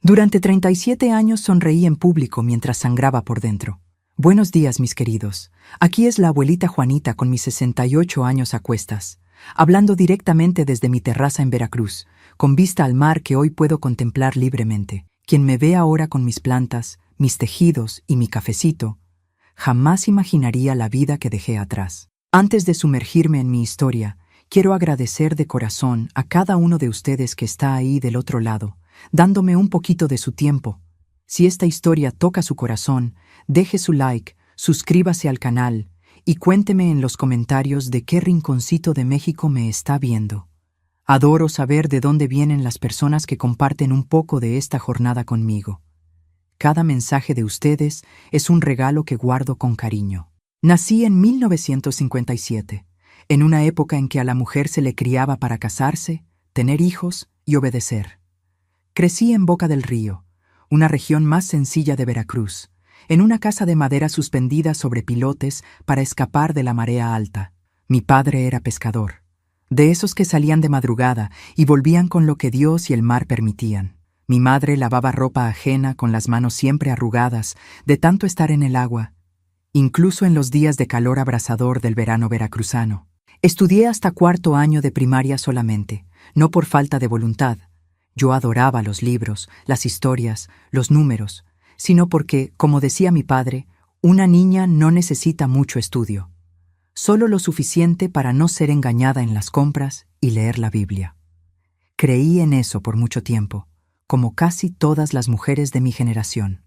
Durante 37 años sonreí en público mientras sangraba por dentro. Buenos días, mis queridos. Aquí es la abuelita Juanita con mis 68 años a cuestas, hablando directamente desde mi terraza en Veracruz, con vista al mar que hoy puedo contemplar libremente. Quien me ve ahora con mis plantas, mis tejidos y mi cafecito, jamás imaginaría la vida que dejé atrás. Antes de sumergirme en mi historia, quiero agradecer de corazón a cada uno de ustedes que está ahí del otro lado, dándome un poquito de su tiempo. Si esta historia toca su corazón, deje su like, suscríbase al canal y cuénteme en los comentarios de qué rinconcito de México me está viendo. Adoro saber de dónde vienen las personas que comparten un poco de esta jornada conmigo. Cada mensaje de ustedes es un regalo que guardo con cariño. Nací en 1957, en una época en que a la mujer se le criaba para casarse, tener hijos y obedecer. Crecí en Boca del Río, una región más sencilla de Veracruz, en una casa de madera suspendida sobre pilotes para escapar de la marea alta. Mi padre era pescador, de esos que salían de madrugada y volvían con lo que Dios y el mar permitían. Mi madre lavaba ropa ajena con las manos siempre arrugadas de tanto estar en el agua, incluso en los días de calor abrasador del verano veracruzano. Estudié hasta cuarto año de primaria solamente, no por falta de voluntad. Yo adoraba los libros, las historias, los números, sino porque, como decía mi padre, una niña no necesita mucho estudio, solo lo suficiente para no ser engañada en las compras y leer la Biblia. Creí en eso por mucho tiempo, como casi todas las mujeres de mi generación.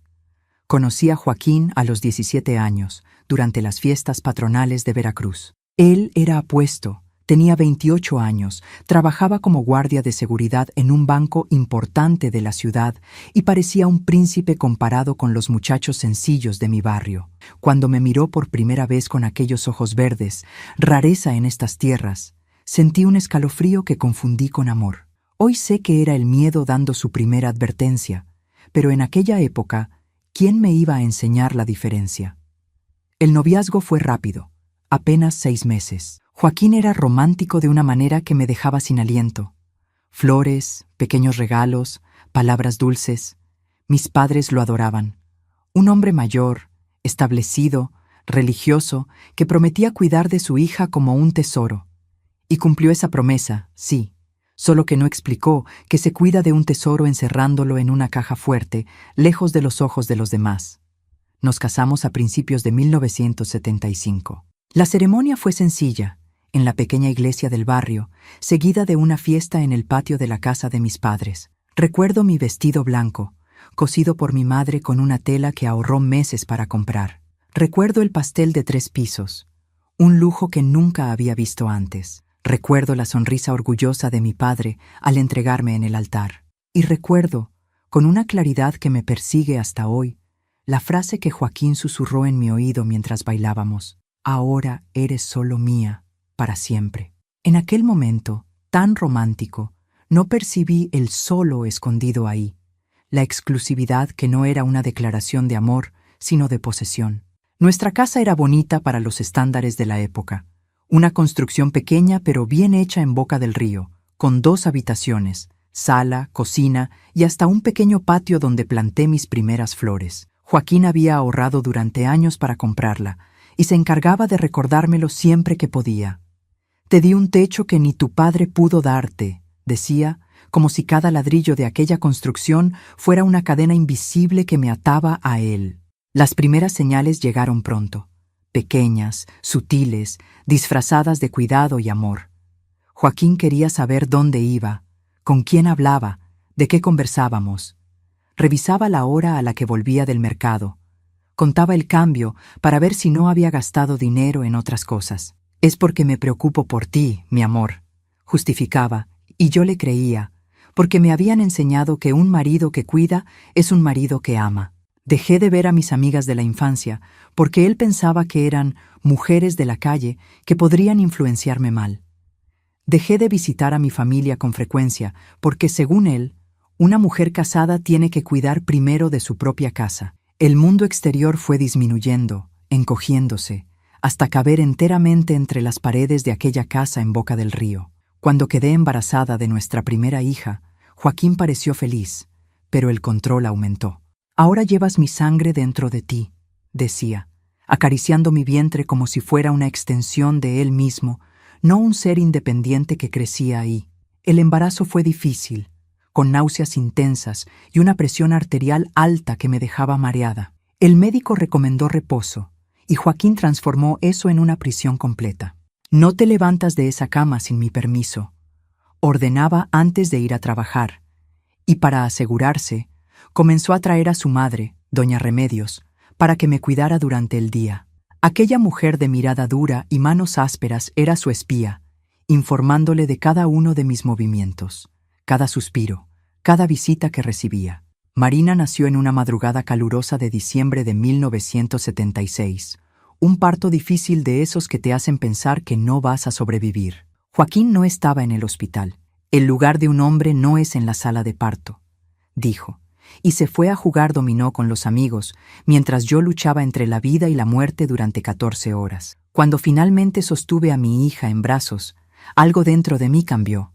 Conocí a Joaquín a los 17 años, durante las fiestas patronales de Veracruz. Él era apuesto, tenía 28 años, trabajaba como guardia de seguridad en un banco importante de la ciudad y parecía un príncipe comparado con los muchachos sencillos de mi barrio. Cuando me miró por primera vez con aquellos ojos verdes, rareza en estas tierras, sentí un escalofrío que confundí con amor. Hoy sé que era el miedo dando su primera advertencia, pero en aquella época, ¿quién me iba a enseñar la diferencia? El noviazgo fue rápido, apenas 6 meses. Joaquín era romántico de una manera que me dejaba sin aliento. Flores, pequeños regalos, palabras dulces. Mis padres lo adoraban. Un hombre mayor, establecido, religioso, que prometía cuidar de su hija como un tesoro. Y cumplió esa promesa, sí, solo que no explicó que se cuida de un tesoro encerrándolo en una caja fuerte, lejos de los ojos de los demás. Nos casamos a principios de 1975. La ceremonia fue sencilla, en la pequeña iglesia del barrio, seguida de una fiesta en el patio de la casa de mis padres. Recuerdo mi vestido blanco, cosido por mi madre con una tela que ahorró meses para comprar. Recuerdo el pastel de 3 pisos, un lujo que nunca había visto antes. Recuerdo la sonrisa orgullosa de mi padre al entregarme en el altar. Y recuerdo, con una claridad que me persigue hasta hoy, la frase que Joaquín susurró en mi oído mientras bailábamos: «Ahora eres solo mía, para siempre». En aquel momento, tan romántico, no percibí el solo escondido ahí, la exclusividad que no era una declaración de amor, sino de posesión. Nuestra casa era bonita para los estándares de la época. Una construcción pequeña pero bien hecha en Boca del Río, con 2 habitaciones, sala, cocina y hasta un pequeño patio donde planté mis primeras flores. Joaquín había ahorrado durante años para comprarla y se encargaba de recordármelo siempre que podía. «Te di un techo que ni tu padre pudo darte», decía, como si cada ladrillo de aquella construcción fuera una cadena invisible que me ataba a él. Las primeras señales llegaron pronto, pequeñas, sutiles, disfrazadas de cuidado y amor. Joaquín quería saber dónde iba, con quién hablaba, de qué conversábamos. Revisaba la hora a la que volvía del mercado. Contaba el cambio para ver si no había gastado dinero en otras cosas. «Es porque me preocupo por ti, mi amor», justificaba, y yo le creía, porque me habían enseñado que un marido que cuida es un marido que ama. Dejé de ver a mis amigas de la infancia porque él pensaba que eran mujeres de la calle que podrían influenciarme mal. Dejé de visitar a mi familia con frecuencia porque, según él, una mujer casada tiene que cuidar primero de su propia casa. El mundo exterior fue disminuyendo, encogiéndose, hasta caber enteramente entre las paredes de aquella casa en Boca del Río. Cuando quedé embarazada de nuestra primera hija, Joaquín pareció feliz, pero el control aumentó. Ahora llevas mi sangre dentro de ti, decía, acariciando mi vientre como si fuera una extensión de él mismo, no un ser independiente que crecía ahí. El embarazo fue difícil, con náuseas intensas y una presión arterial alta que me dejaba mareada. El médico recomendó reposo, y Joaquín transformó eso en una prisión completa. No te levantas de esa cama sin mi permiso, ordenaba antes de ir a trabajar, y para asegurarse, comenzó a traer a su madre, doña Remedios, para que me cuidara durante el día. Aquella mujer de mirada dura y manos ásperas era su espía, informándole de cada uno de mis movimientos, cada suspiro, cada visita que recibía. Marina nació en una madrugada calurosa de diciembre de 1976, un parto difícil de esos que te hacen pensar que no vas a sobrevivir. Joaquín no estaba en el hospital. El lugar de un hombre no es en la sala de parto, dijo, y se fue a jugar dominó con los amigos, mientras yo luchaba entre la vida y la muerte durante 14 horas. Cuando finalmente sostuve a mi hija en brazos, algo dentro de mí cambió.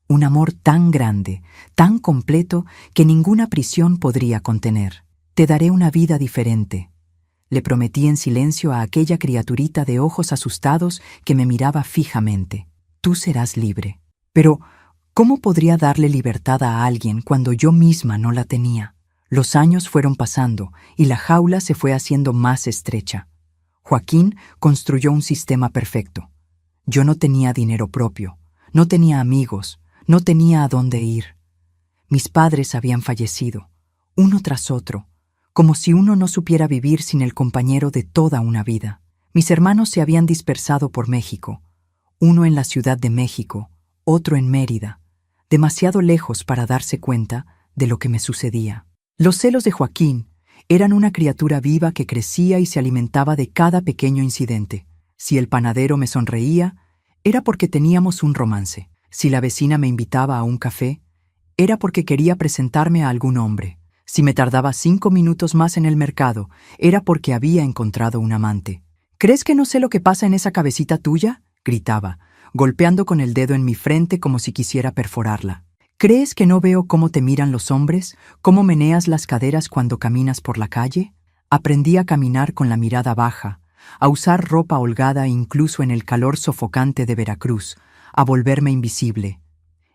Un amor tan grande, tan completo, que ninguna prisión podría contener. Te daré una vida diferente, le prometí en silencio a aquella criaturita de ojos asustados que me miraba fijamente. Tú serás libre. Pero, ¿cómo podría darle libertad a alguien cuando yo misma no la tenía? Los años fueron pasando y la jaula se fue haciendo más estrecha. Joaquín construyó un sistema perfecto. Yo no tenía dinero propio, no tenía amigos, no tenía a dónde ir. Mis padres habían fallecido, uno tras otro, como si uno no supiera vivir sin el compañero de toda una vida. Mis hermanos se habían dispersado por México, uno en la Ciudad de México, otro en Mérida, demasiado lejos para darse cuenta de lo que me sucedía. Los celos de Joaquín eran una criatura viva que crecía y se alimentaba de cada pequeño incidente. Si el panadero me sonreía, era porque teníamos un romance. Si la vecina me invitaba a un café, era porque quería presentarme a algún hombre. Si me tardaba 5 minutos más en el mercado, era porque había encontrado un amante. ¿Crees que no sé lo que pasa en esa cabecita tuya?, gritaba, golpeando con el dedo en mi frente como si quisiera perforarla. ¿Crees que no veo cómo te miran los hombres, cómo meneas las caderas cuando caminas por la calle? Aprendí a caminar con la mirada baja, a usar ropa holgada incluso en el calor sofocante de Veracruz, a volverme invisible.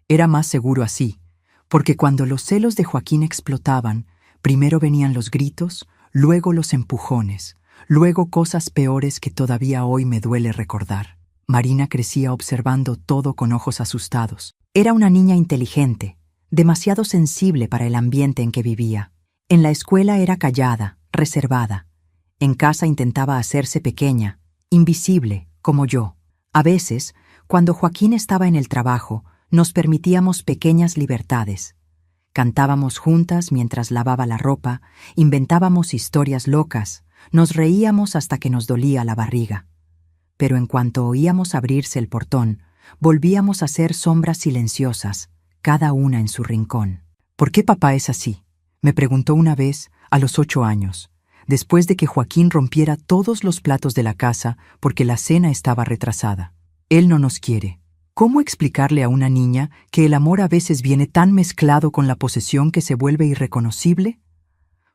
Era más seguro así, porque cuando los celos de Joaquín explotaban, primero venían los gritos, luego los empujones, luego cosas peores que todavía hoy me duele recordar. Marina crecía observando todo con ojos asustados. Era una niña inteligente, demasiado sensible para el ambiente en que vivía. En la escuela era callada, reservada. En casa intentaba hacerse pequeña, invisible, como yo. A veces, cuando Joaquín estaba en el trabajo, nos permitíamos pequeñas libertades. Cantábamos juntas mientras lavaba la ropa, inventábamos historias locas, nos reíamos hasta que nos dolía la barriga. Pero en cuanto oíamos abrirse el portón, volvíamos a ser sombras silenciosas, cada una en su rincón. ¿Por qué papá es así?, me preguntó una vez, a los 8 años, después de que Joaquín rompiera todos los platos de la casa porque la cena estaba retrasada. Él no nos quiere. ¿Cómo explicarle a una niña que el amor a veces viene tan mezclado con la posesión que se vuelve irreconocible?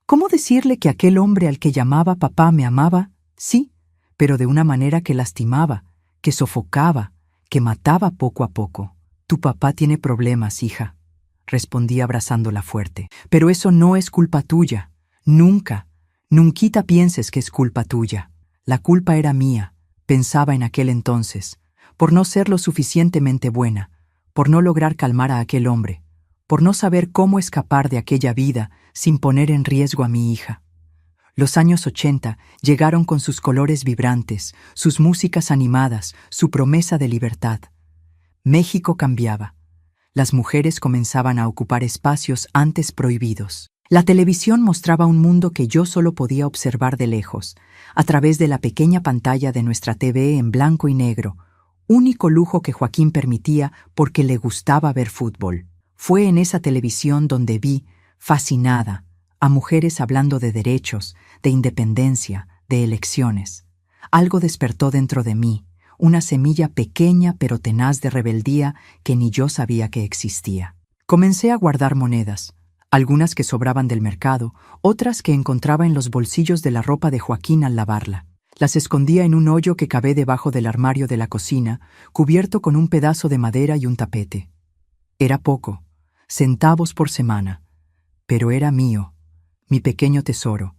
¿Cómo decirle que aquel hombre al que llamaba papá me amaba? Sí, pero de una manera que lastimaba, que sofocaba, que mataba poco a poco. Tu papá tiene problemas, hija, respondí abrazándola fuerte. Pero eso no es culpa tuya. Nunca, nunquita pienses que es culpa tuya. La culpa era mía, pensaba en aquel entonces, por no ser lo suficientemente buena, por no lograr calmar a aquel hombre, por no saber cómo escapar de aquella vida sin poner en riesgo a mi hija. Los años 80 llegaron con sus colores vibrantes, sus músicas animadas, su promesa de libertad. México cambiaba. Las mujeres comenzaban a ocupar espacios antes prohibidos. La televisión mostraba un mundo que yo solo podía observar de lejos, a través de la pequeña pantalla de nuestra TV en blanco y negro, único lujo que Joaquín permitía porque le gustaba ver fútbol. Fue en esa televisión donde vi, fascinada, a mujeres hablando de derechos, de independencia, de elecciones. Algo despertó dentro de mí, una semilla pequeña pero tenaz de rebeldía que ni yo sabía que existía. Comencé a guardar monedas, algunas que sobraban del mercado, otras que encontraba en los bolsillos de la ropa de Joaquín al lavarla. Las escondía en un hoyo que cavé debajo del armario de la cocina, cubierto con un pedazo de madera y un tapete. Era poco, centavos por semana, pero era mío, mi pequeño tesoro,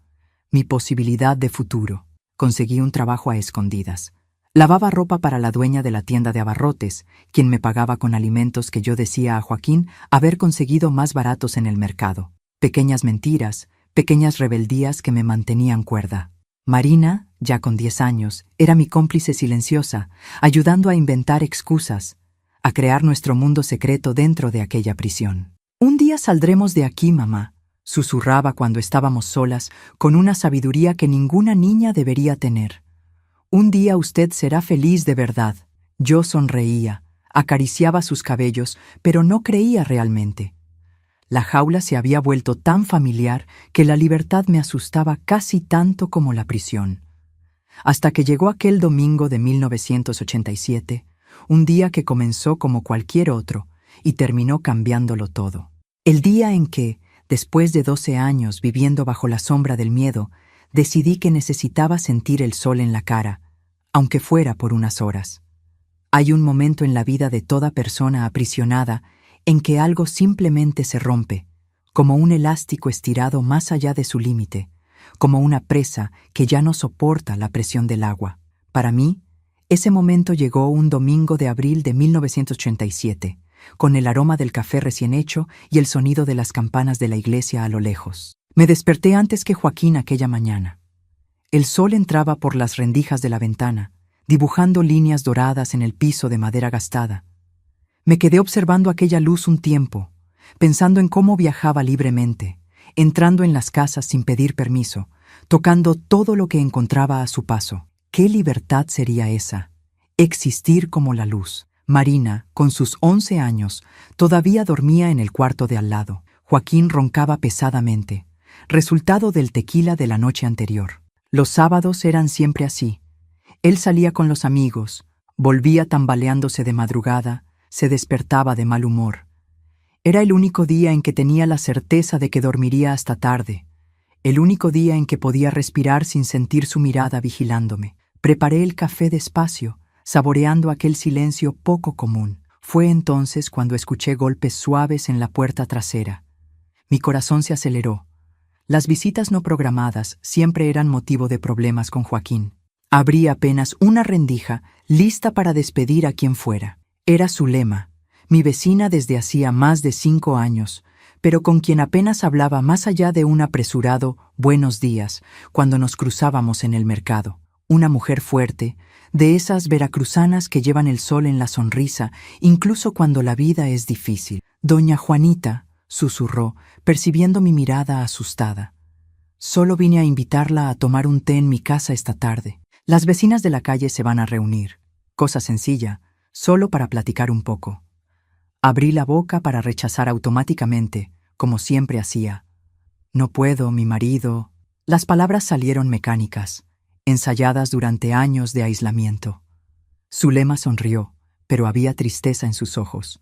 mi posibilidad de futuro. Conseguí un trabajo a escondidas. Lavaba ropa para la dueña de la tienda de abarrotes, quien me pagaba con alimentos que yo decía a Joaquín haber conseguido más baratos en el mercado. Pequeñas mentiras, pequeñas rebeldías que me mantenían cuerda. Marina, ya con 10 años, era mi cómplice silenciosa, ayudando a inventar excusas, a crear nuestro mundo secreto dentro de aquella prisión. «Un día saldremos de aquí, mamá», susurraba cuando estábamos solas, con una sabiduría que ninguna niña debería tener. «Un día usted será feliz de verdad». Yo sonreía, acariciaba sus cabellos, pero no creía realmente. La jaula se había vuelto tan familiar que la libertad me asustaba casi tanto como la prisión. Hasta que llegó aquel domingo de 1987, un día que comenzó como cualquier otro y terminó cambiándolo todo. El día en que, después de 12 años viviendo bajo la sombra del miedo, decidí que necesitaba sentir el sol en la cara, aunque fuera por unas horas. Hay un momento en la vida de toda persona aprisionada en que algo simplemente se rompe, como un elástico estirado más allá de su límite, como una presa que ya no soporta la presión del agua. Para mí, ese momento llegó un domingo de abril de 1987, con el aroma del café recién hecho y el sonido de las campanas de la iglesia a lo lejos. Me desperté antes que Joaquín aquella mañana. El sol entraba por las rendijas de la ventana, dibujando líneas doradas en el piso de madera gastada. Me quedé observando aquella luz un tiempo, pensando en cómo viajaba libremente, entrando en las casas sin pedir permiso, tocando todo lo que encontraba a su paso. ¿Qué libertad sería esa? Existir como la luz. Marina, con sus 11 años, todavía dormía en el cuarto de al lado. Joaquín roncaba pesadamente, resultado del tequila de la noche anterior. Los sábados eran siempre así. Él salía con los amigos, volvía tambaleándose de madrugada, se despertaba de mal humor. Era el único día en que tenía la certeza de que dormiría hasta tarde, el único día en que podía respirar sin sentir su mirada vigilándome. Preparé el café despacio, saboreando aquel silencio poco común. Fue entonces cuando escuché golpes suaves en la puerta trasera. Mi corazón se aceleró. Las visitas no programadas siempre eran motivo de problemas con Joaquín. Abrí apenas una rendija, lista para despedir a quien fuera. Era Zulema, mi vecina desde hacía más de 5 años, pero con quien apenas hablaba más allá de un apresurado «buenos días» cuando nos cruzábamos en el mercado. Una mujer fuerte, de esas veracruzanas que llevan el sol en la sonrisa, incluso cuando la vida es difícil. «Doña Juanita», susurró, percibiendo mi mirada asustada. «Solo vine a invitarla a tomar un té en mi casa esta tarde. Las vecinas de la calle se van a reunir. Cosa sencilla, solo para platicar un poco». Abrí la boca para rechazar automáticamente, como siempre hacía. «No puedo, mi marido». Las palabras salieron mecánicas, ensayadas durante años de aislamiento. Zulema sonrió, pero había tristeza en sus ojos.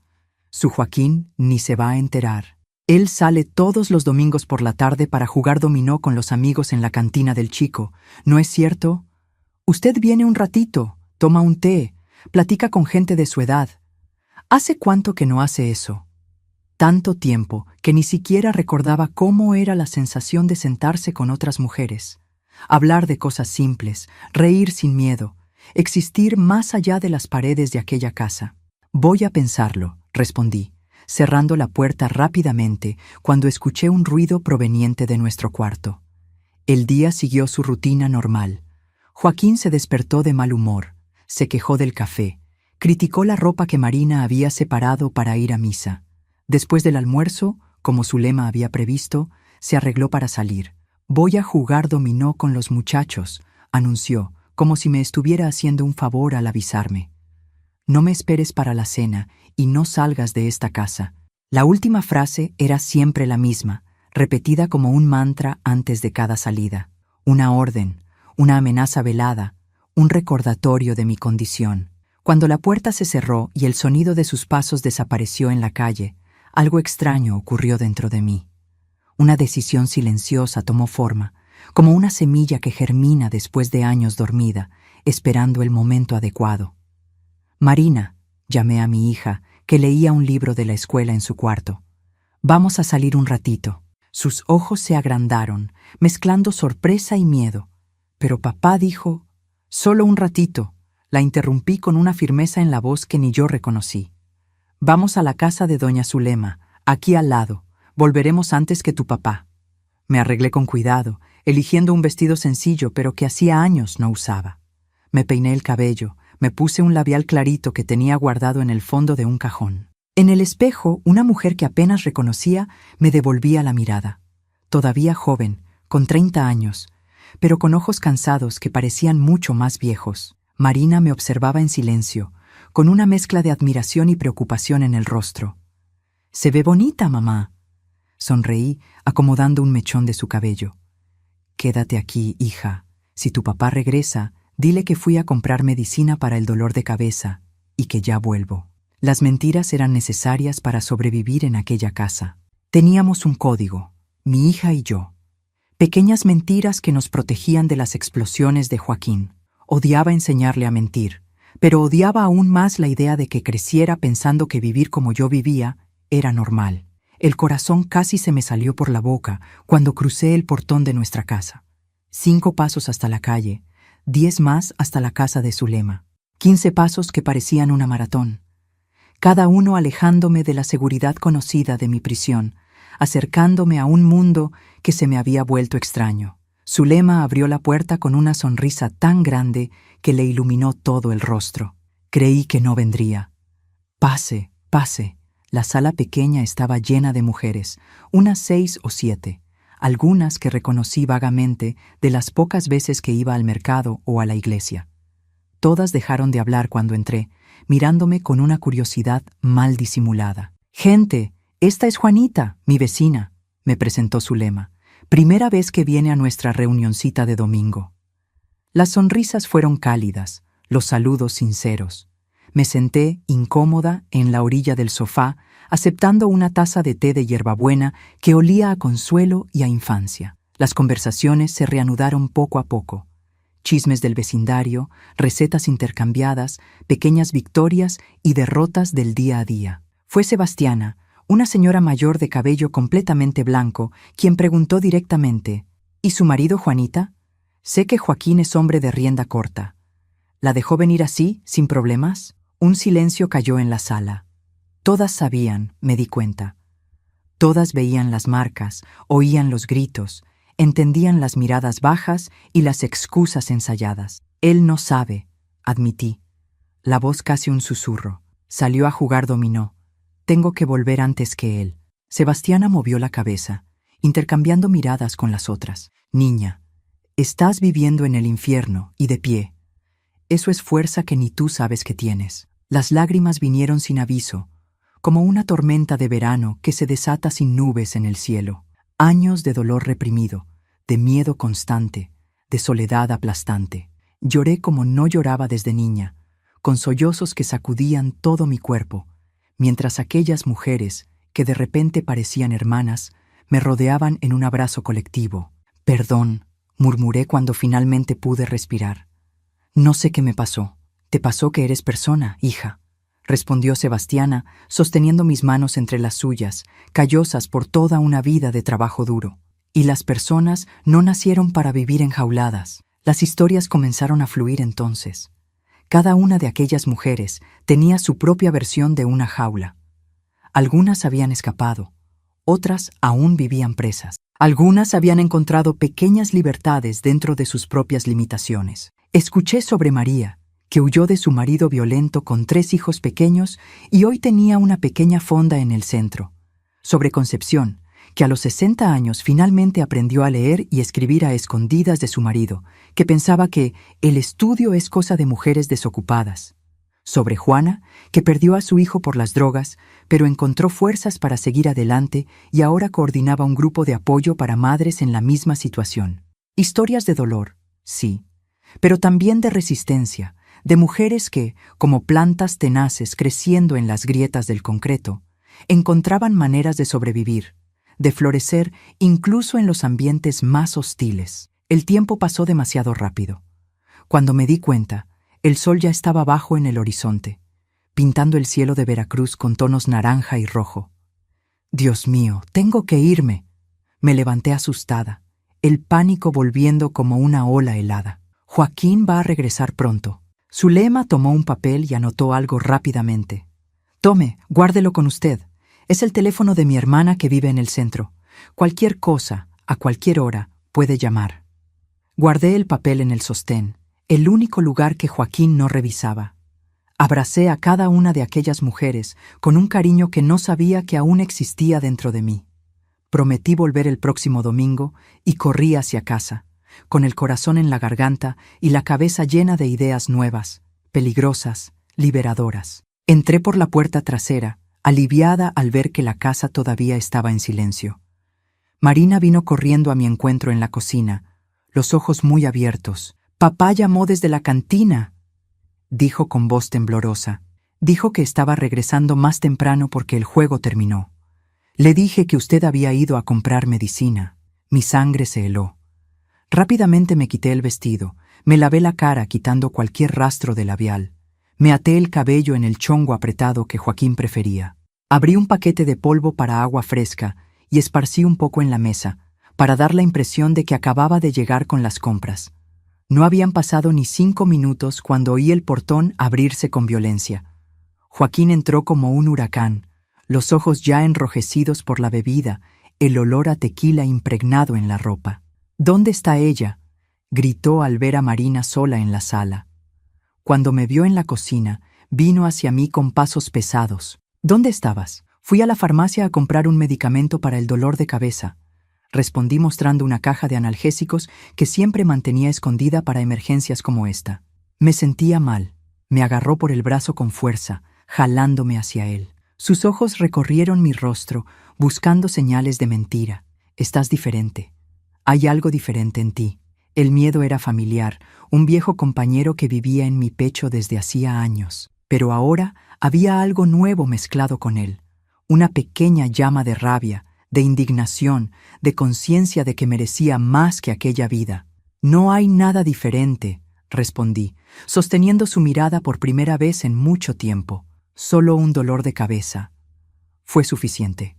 Su Joaquín ni se va a enterar. Él sale todos los domingos por la tarde para jugar dominó con los amigos en la cantina del Chico, ¿no es cierto? Usted viene un ratito, toma un té, platica con gente de su edad. ¿Hace cuánto que no hace eso? Tanto tiempo que ni siquiera recordaba cómo era la sensación de sentarse con otras mujeres, hablar de cosas simples, reír sin miedo, existir más allá de las paredes de aquella casa. «Voy a pensarlo», respondí, cerrando la puerta rápidamente cuando escuché un ruido proveniente de nuestro cuarto. El día siguió su rutina normal. Joaquín se despertó de mal humor, se quejó del café, criticó la ropa que Marina había separado para ir a misa. Después del almuerzo, como Zulema había previsto, se arregló para salir. «Voy a jugar dominó con los muchachos», anunció, como si me estuviera haciendo un favor al avisarme. «No me esperes para la cena y no salgas de esta casa». La última frase era siempre la misma, repetida como un mantra antes de cada salida. Una orden, una amenaza velada, un recordatorio de mi condición. Cuando la puerta se cerró y el sonido de sus pasos desapareció en la calle, algo extraño ocurrió dentro de mí. Una decisión silenciosa tomó forma, como una semilla que germina después de años dormida, esperando el momento adecuado. Marina, llamé a mi hija, que leía un libro de la escuela en su cuarto. Vamos a salir un ratito. Sus ojos se agrandaron, mezclando sorpresa y miedo. Pero papá dijo, solo un ratito. La interrumpí con una firmeza en la voz que ni yo reconocí. Vamos a la casa de doña Zulema, aquí al lado. Volveremos antes que tu papá. Me arreglé con cuidado, eligiendo un vestido sencillo pero que hacía años no usaba. Me peiné el cabello, me puse un labial clarito que tenía guardado en el fondo de un cajón. En el espejo, una mujer que apenas reconocía me devolvía la mirada. Todavía joven, con 30 años, pero con ojos cansados que parecían mucho más viejos. Marina me observaba en silencio, con una mezcla de admiración y preocupación en el rostro. «Se ve bonita, mamá». Sonreí, acomodando un mechón de su cabello. «Quédate aquí, hija. Si tu papá regresa, dile que fui a comprar medicina para el dolor de cabeza y que ya vuelvo». Las mentiras eran necesarias para sobrevivir en aquella casa. Teníamos un código, mi hija y yo. Pequeñas mentiras que nos protegían de las explosiones de Joaquín. Odiaba enseñarle a mentir, pero odiaba aún más la idea de que creciera pensando que vivir como yo vivía era normal. El corazón casi se me salió por la boca cuando crucé el portón de nuestra casa. 5 pasos hasta la calle, 10 más hasta la casa de Zulema. 15 pasos que parecían una maratón. Cada uno alejándome de la seguridad conocida de mi prisión, acercándome a un mundo que se me había vuelto extraño. Zulema abrió la puerta con una sonrisa tan grande que le iluminó todo el rostro. Creí que no vendría. «Pase, pase». La sala pequeña estaba llena de mujeres, unas 6 o 7, algunas que reconocí vagamente de las pocas veces que iba al mercado o a la iglesia. Todas dejaron de hablar cuando entré, mirándome con una curiosidad mal disimulada. «Gente, esta es Juanita, mi vecina», me presentó Zulema. «Primera vez que viene a nuestra reunioncita de domingo». Las sonrisas fueron cálidas, los saludos sinceros. Me senté, incómoda, en la orilla del sofá, aceptando una taza de té de hierbabuena que olía a consuelo y a infancia. Las conversaciones se reanudaron poco a poco. Chismes del vecindario, recetas intercambiadas, pequeñas victorias y derrotas del día a día. Fue Sebastiana, una señora mayor de cabello completamente blanco, quien preguntó directamente, «¿Y su marido, Juanita? Sé que Joaquín es hombre de rienda corta. ¿La dejó venir así, sin problemas?» Un silencio cayó en la sala. Todas sabían, me di cuenta. Todas veían las marcas, oían los gritos, entendían las miradas bajas y las excusas ensayadas. «Él no sabe», admití. La voz casi un susurro. «Salió a jugar dominó. Tengo que volver antes que él». Sebastiana movió la cabeza, intercambiando miradas con las otras. «Niña, estás viviendo en el infierno y de pie. Eso es fuerza que ni tú sabes que tienes». Las lágrimas vinieron sin aviso, como una tormenta de verano que se desata sin nubes en el cielo. Años de dolor reprimido, de miedo constante, de soledad aplastante. Lloré como no lloraba desde niña, con sollozos que sacudían todo mi cuerpo, mientras aquellas mujeres, que de repente parecían hermanas, me rodeaban en un abrazo colectivo. «Perdón», murmuré cuando finalmente pude respirar. «No sé qué me pasó». «Te pasó que eres persona, hija», respondió Sebastiana, sosteniendo mis manos entre las suyas, callosas por toda una vida de trabajo duro. «Y las personas no nacieron para vivir enjauladas». Las historias comenzaron a fluir entonces. Cada una de aquellas mujeres tenía su propia versión de una jaula. Algunas habían escapado, otras aún vivían presas. Algunas habían encontrado pequeñas libertades dentro de sus propias limitaciones. Escuché sobre María, que huyó de su marido violento con 3 hijos pequeños y hoy tenía una pequeña fonda en el centro. Sobre Concepción, que a los 60 años finalmente aprendió a leer y escribir a escondidas de su marido, que pensaba que el estudio es cosa de mujeres desocupadas. Sobre Juana, que perdió a su hijo por las drogas, pero encontró fuerzas para seguir adelante y ahora coordinaba un grupo de apoyo para madres en la misma situación. Historias de dolor, sí, pero también de resistencia, de mujeres que, como plantas tenaces creciendo en las grietas del concreto, encontraban maneras de sobrevivir, de florecer incluso en los ambientes más hostiles. El tiempo pasó demasiado rápido. Cuando me di cuenta, el sol ya estaba bajo en el horizonte, pintando el cielo de Veracruz con tonos naranja y rojo. Dios mío, tengo que irme. Me levanté asustada, el pánico volviendo como una ola helada. Joaquín va a regresar pronto. Zulema tomó un papel y anotó algo rápidamente. Tome, guárdelo con usted. Es el teléfono de mi hermana que vive en el centro. Cualquier cosa, a cualquier hora, puede llamar. Guardé el papel en el sostén, el único lugar que Joaquín no revisaba. Abracé a cada una de aquellas mujeres con un cariño que no sabía que aún existía dentro de mí. Prometí volver el próximo domingo y corrí hacia casa, con el corazón en la garganta y la cabeza llena de ideas nuevas, peligrosas, liberadoras. Entré por la puerta trasera, aliviada al ver que la casa todavía estaba en silencio. Marina vino corriendo a mi encuentro en la cocina, los ojos muy abiertos. «Papá llamó desde la cantina», dijo con voz temblorosa. Dijo que estaba regresando más temprano porque el juego terminó. Le dije que usted había ido a comprar medicina. Mi sangre se heló. Rápidamente me quité el vestido, me lavé la cara quitando cualquier rastro de labial. Me até el cabello en el chongo apretado que Joaquín prefería. Abrí un paquete de polvo para agua fresca y esparcí un poco en la mesa, para dar la impresión de que acababa de llegar con las compras. No habían pasado ni 5 minutos cuando oí el portón abrirse con violencia. Joaquín entró como un huracán, los ojos ya enrojecidos por la bebida, el olor a tequila impregnado en la ropa. «¿Dónde está ella?», gritó al ver a Marina sola en la sala. Cuando me vio en la cocina, vino hacia mí con pasos pesados. «¿Dónde estabas?» «Fui a la farmacia a comprar un medicamento para el dolor de cabeza», respondí mostrando una caja de analgésicos que siempre mantenía escondida para emergencias como esta. Me sentía mal. Me agarró por el brazo con fuerza, jalándome hacia él. Sus ojos recorrieron mi rostro, buscando señales de mentira. «Estás diferente. Hay algo diferente en ti». El miedo era familiar, un viejo compañero que vivía en mi pecho desde hacía años. Pero ahora había algo nuevo mezclado con él. Una pequeña llama de rabia, de indignación, de conciencia de que merecía más que aquella vida. «No hay nada diferente», respondí, sosteniendo su mirada por primera vez en mucho tiempo. «Solo un dolor de cabeza». Fue suficiente.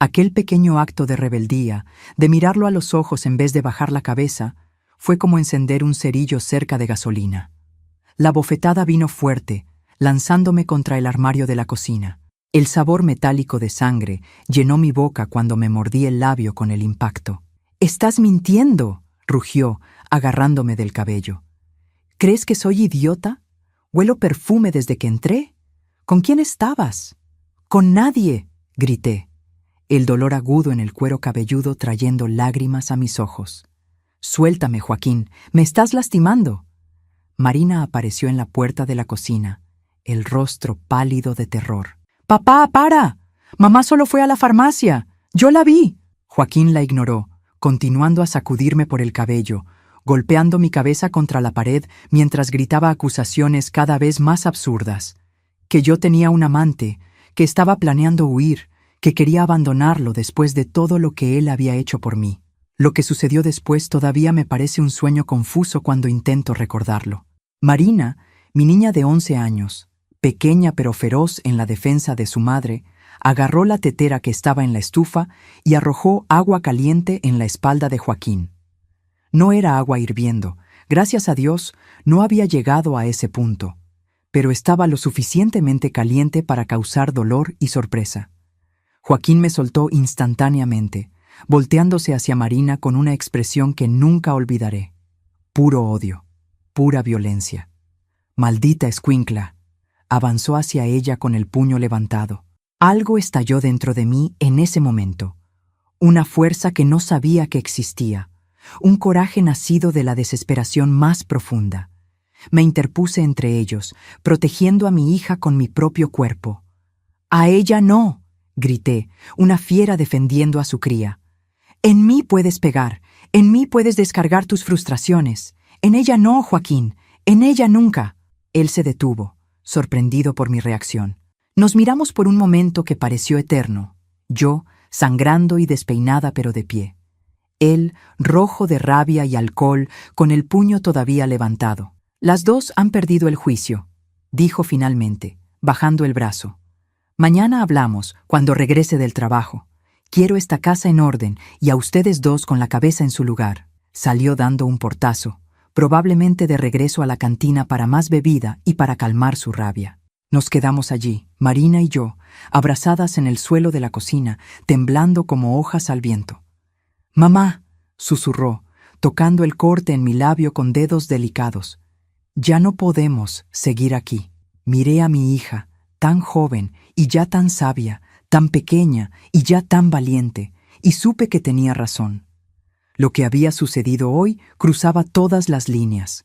Aquel pequeño acto de rebeldía, de mirarlo a los ojos en vez de bajar la cabeza, fue como encender un cerillo cerca de gasolina. La bofetada vino fuerte, lanzándome contra el armario de la cocina. El sabor metálico de sangre llenó mi boca cuando me mordí el labio con el impacto. «¡Estás mintiendo!», rugió, agarrándome del cabello. «¿Crees que soy idiota? Huelo perfume desde que entré. ¿Con quién estabas?» «Con nadie», grité, el dolor agudo en el cuero cabelludo trayendo lágrimas a mis ojos. «Suéltame, Joaquín, me estás lastimando». Marina apareció en la puerta de la cocina, el rostro pálido de terror. «¡Papá, para! Mamá solo fue a la farmacia. Yo la vi». Joaquín la ignoró, continuando a sacudirme por el cabello, golpeando mi cabeza contra la pared mientras gritaba acusaciones cada vez más absurdas. Que yo tenía un amante, que estaba planeando huir, que quería abandonarlo después de todo lo que él había hecho por mí. Lo que sucedió después todavía me parece un sueño confuso cuando intento recordarlo. Marina, mi niña de 11 años, pequeña pero feroz en la defensa de su madre, agarró la tetera que estaba en la estufa y arrojó agua caliente en la espalda de Joaquín. No era agua hirviendo, gracias a Dios no había llegado a ese punto, pero estaba lo suficientemente caliente para causar dolor y sorpresa. Joaquín me soltó instantáneamente, volteándose hacia Marina con una expresión que nunca olvidaré. Puro odio, pura violencia. «Maldita escuincla», avanzó hacia ella con el puño levantado. Algo estalló dentro de mí en ese momento. Una fuerza que no sabía que existía. Un coraje nacido de la desesperación más profunda. Me interpuse entre ellos, protegiendo a mi hija con mi propio cuerpo. «¡A ella no!», grité, una fiera defendiendo a su cría. «En mí puedes pegar, en mí puedes descargar tus frustraciones. En ella no, Joaquín, en ella nunca». Él se detuvo, sorprendido por mi reacción. Nos miramos por un momento que pareció eterno. Yo, sangrando y despeinada pero de pie. Él, rojo de rabia y alcohol, con el puño todavía levantado. «Las dos han perdido el juicio», dijo finalmente, bajando el brazo. «Mañana hablamos, cuando regrese del trabajo. Quiero esta casa en orden y a ustedes dos con la cabeza en su lugar». Salió dando un portazo, probablemente de regreso a la cantina para más bebida y para calmar su rabia. Nos quedamos allí, Marina y yo, abrazadas en el suelo de la cocina, temblando como hojas al viento. «Mamá», susurró, tocando el corte en mi labio con dedos delicados. «Ya no podemos seguir aquí». Miré a mi hija, tan joven y ya tan sabia, tan pequeña y ya tan valiente, y supe que tenía razón. Lo que había sucedido hoy cruzaba todas las líneas.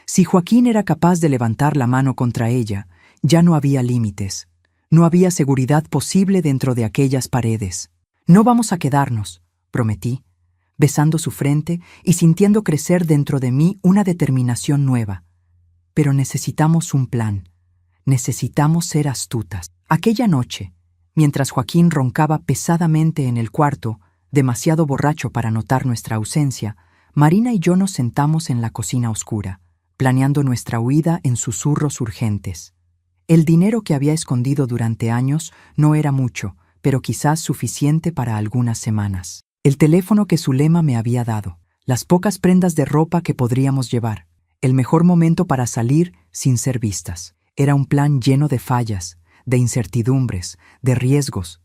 Si Joaquín era capaz de levantar la mano contra ella, ya no había límites. No había seguridad posible dentro de aquellas paredes. «No vamos a quedarnos», prometí, besando su frente y sintiendo crecer dentro de mí una determinación nueva. «Pero necesitamos un plan. Necesitamos ser astutas». Aquella noche, mientras Joaquín roncaba pesadamente en el cuarto, demasiado borracho para notar nuestra ausencia, Marina y yo nos sentamos en la cocina oscura, planeando nuestra huida en susurros urgentes. El dinero que había escondido durante años no era mucho, pero quizás suficiente para algunas semanas. El teléfono que Zulema me había dado, las pocas prendas de ropa que podríamos llevar, el mejor momento para salir sin ser vistas. Era un plan lleno de fallas, de incertidumbres, de riesgos.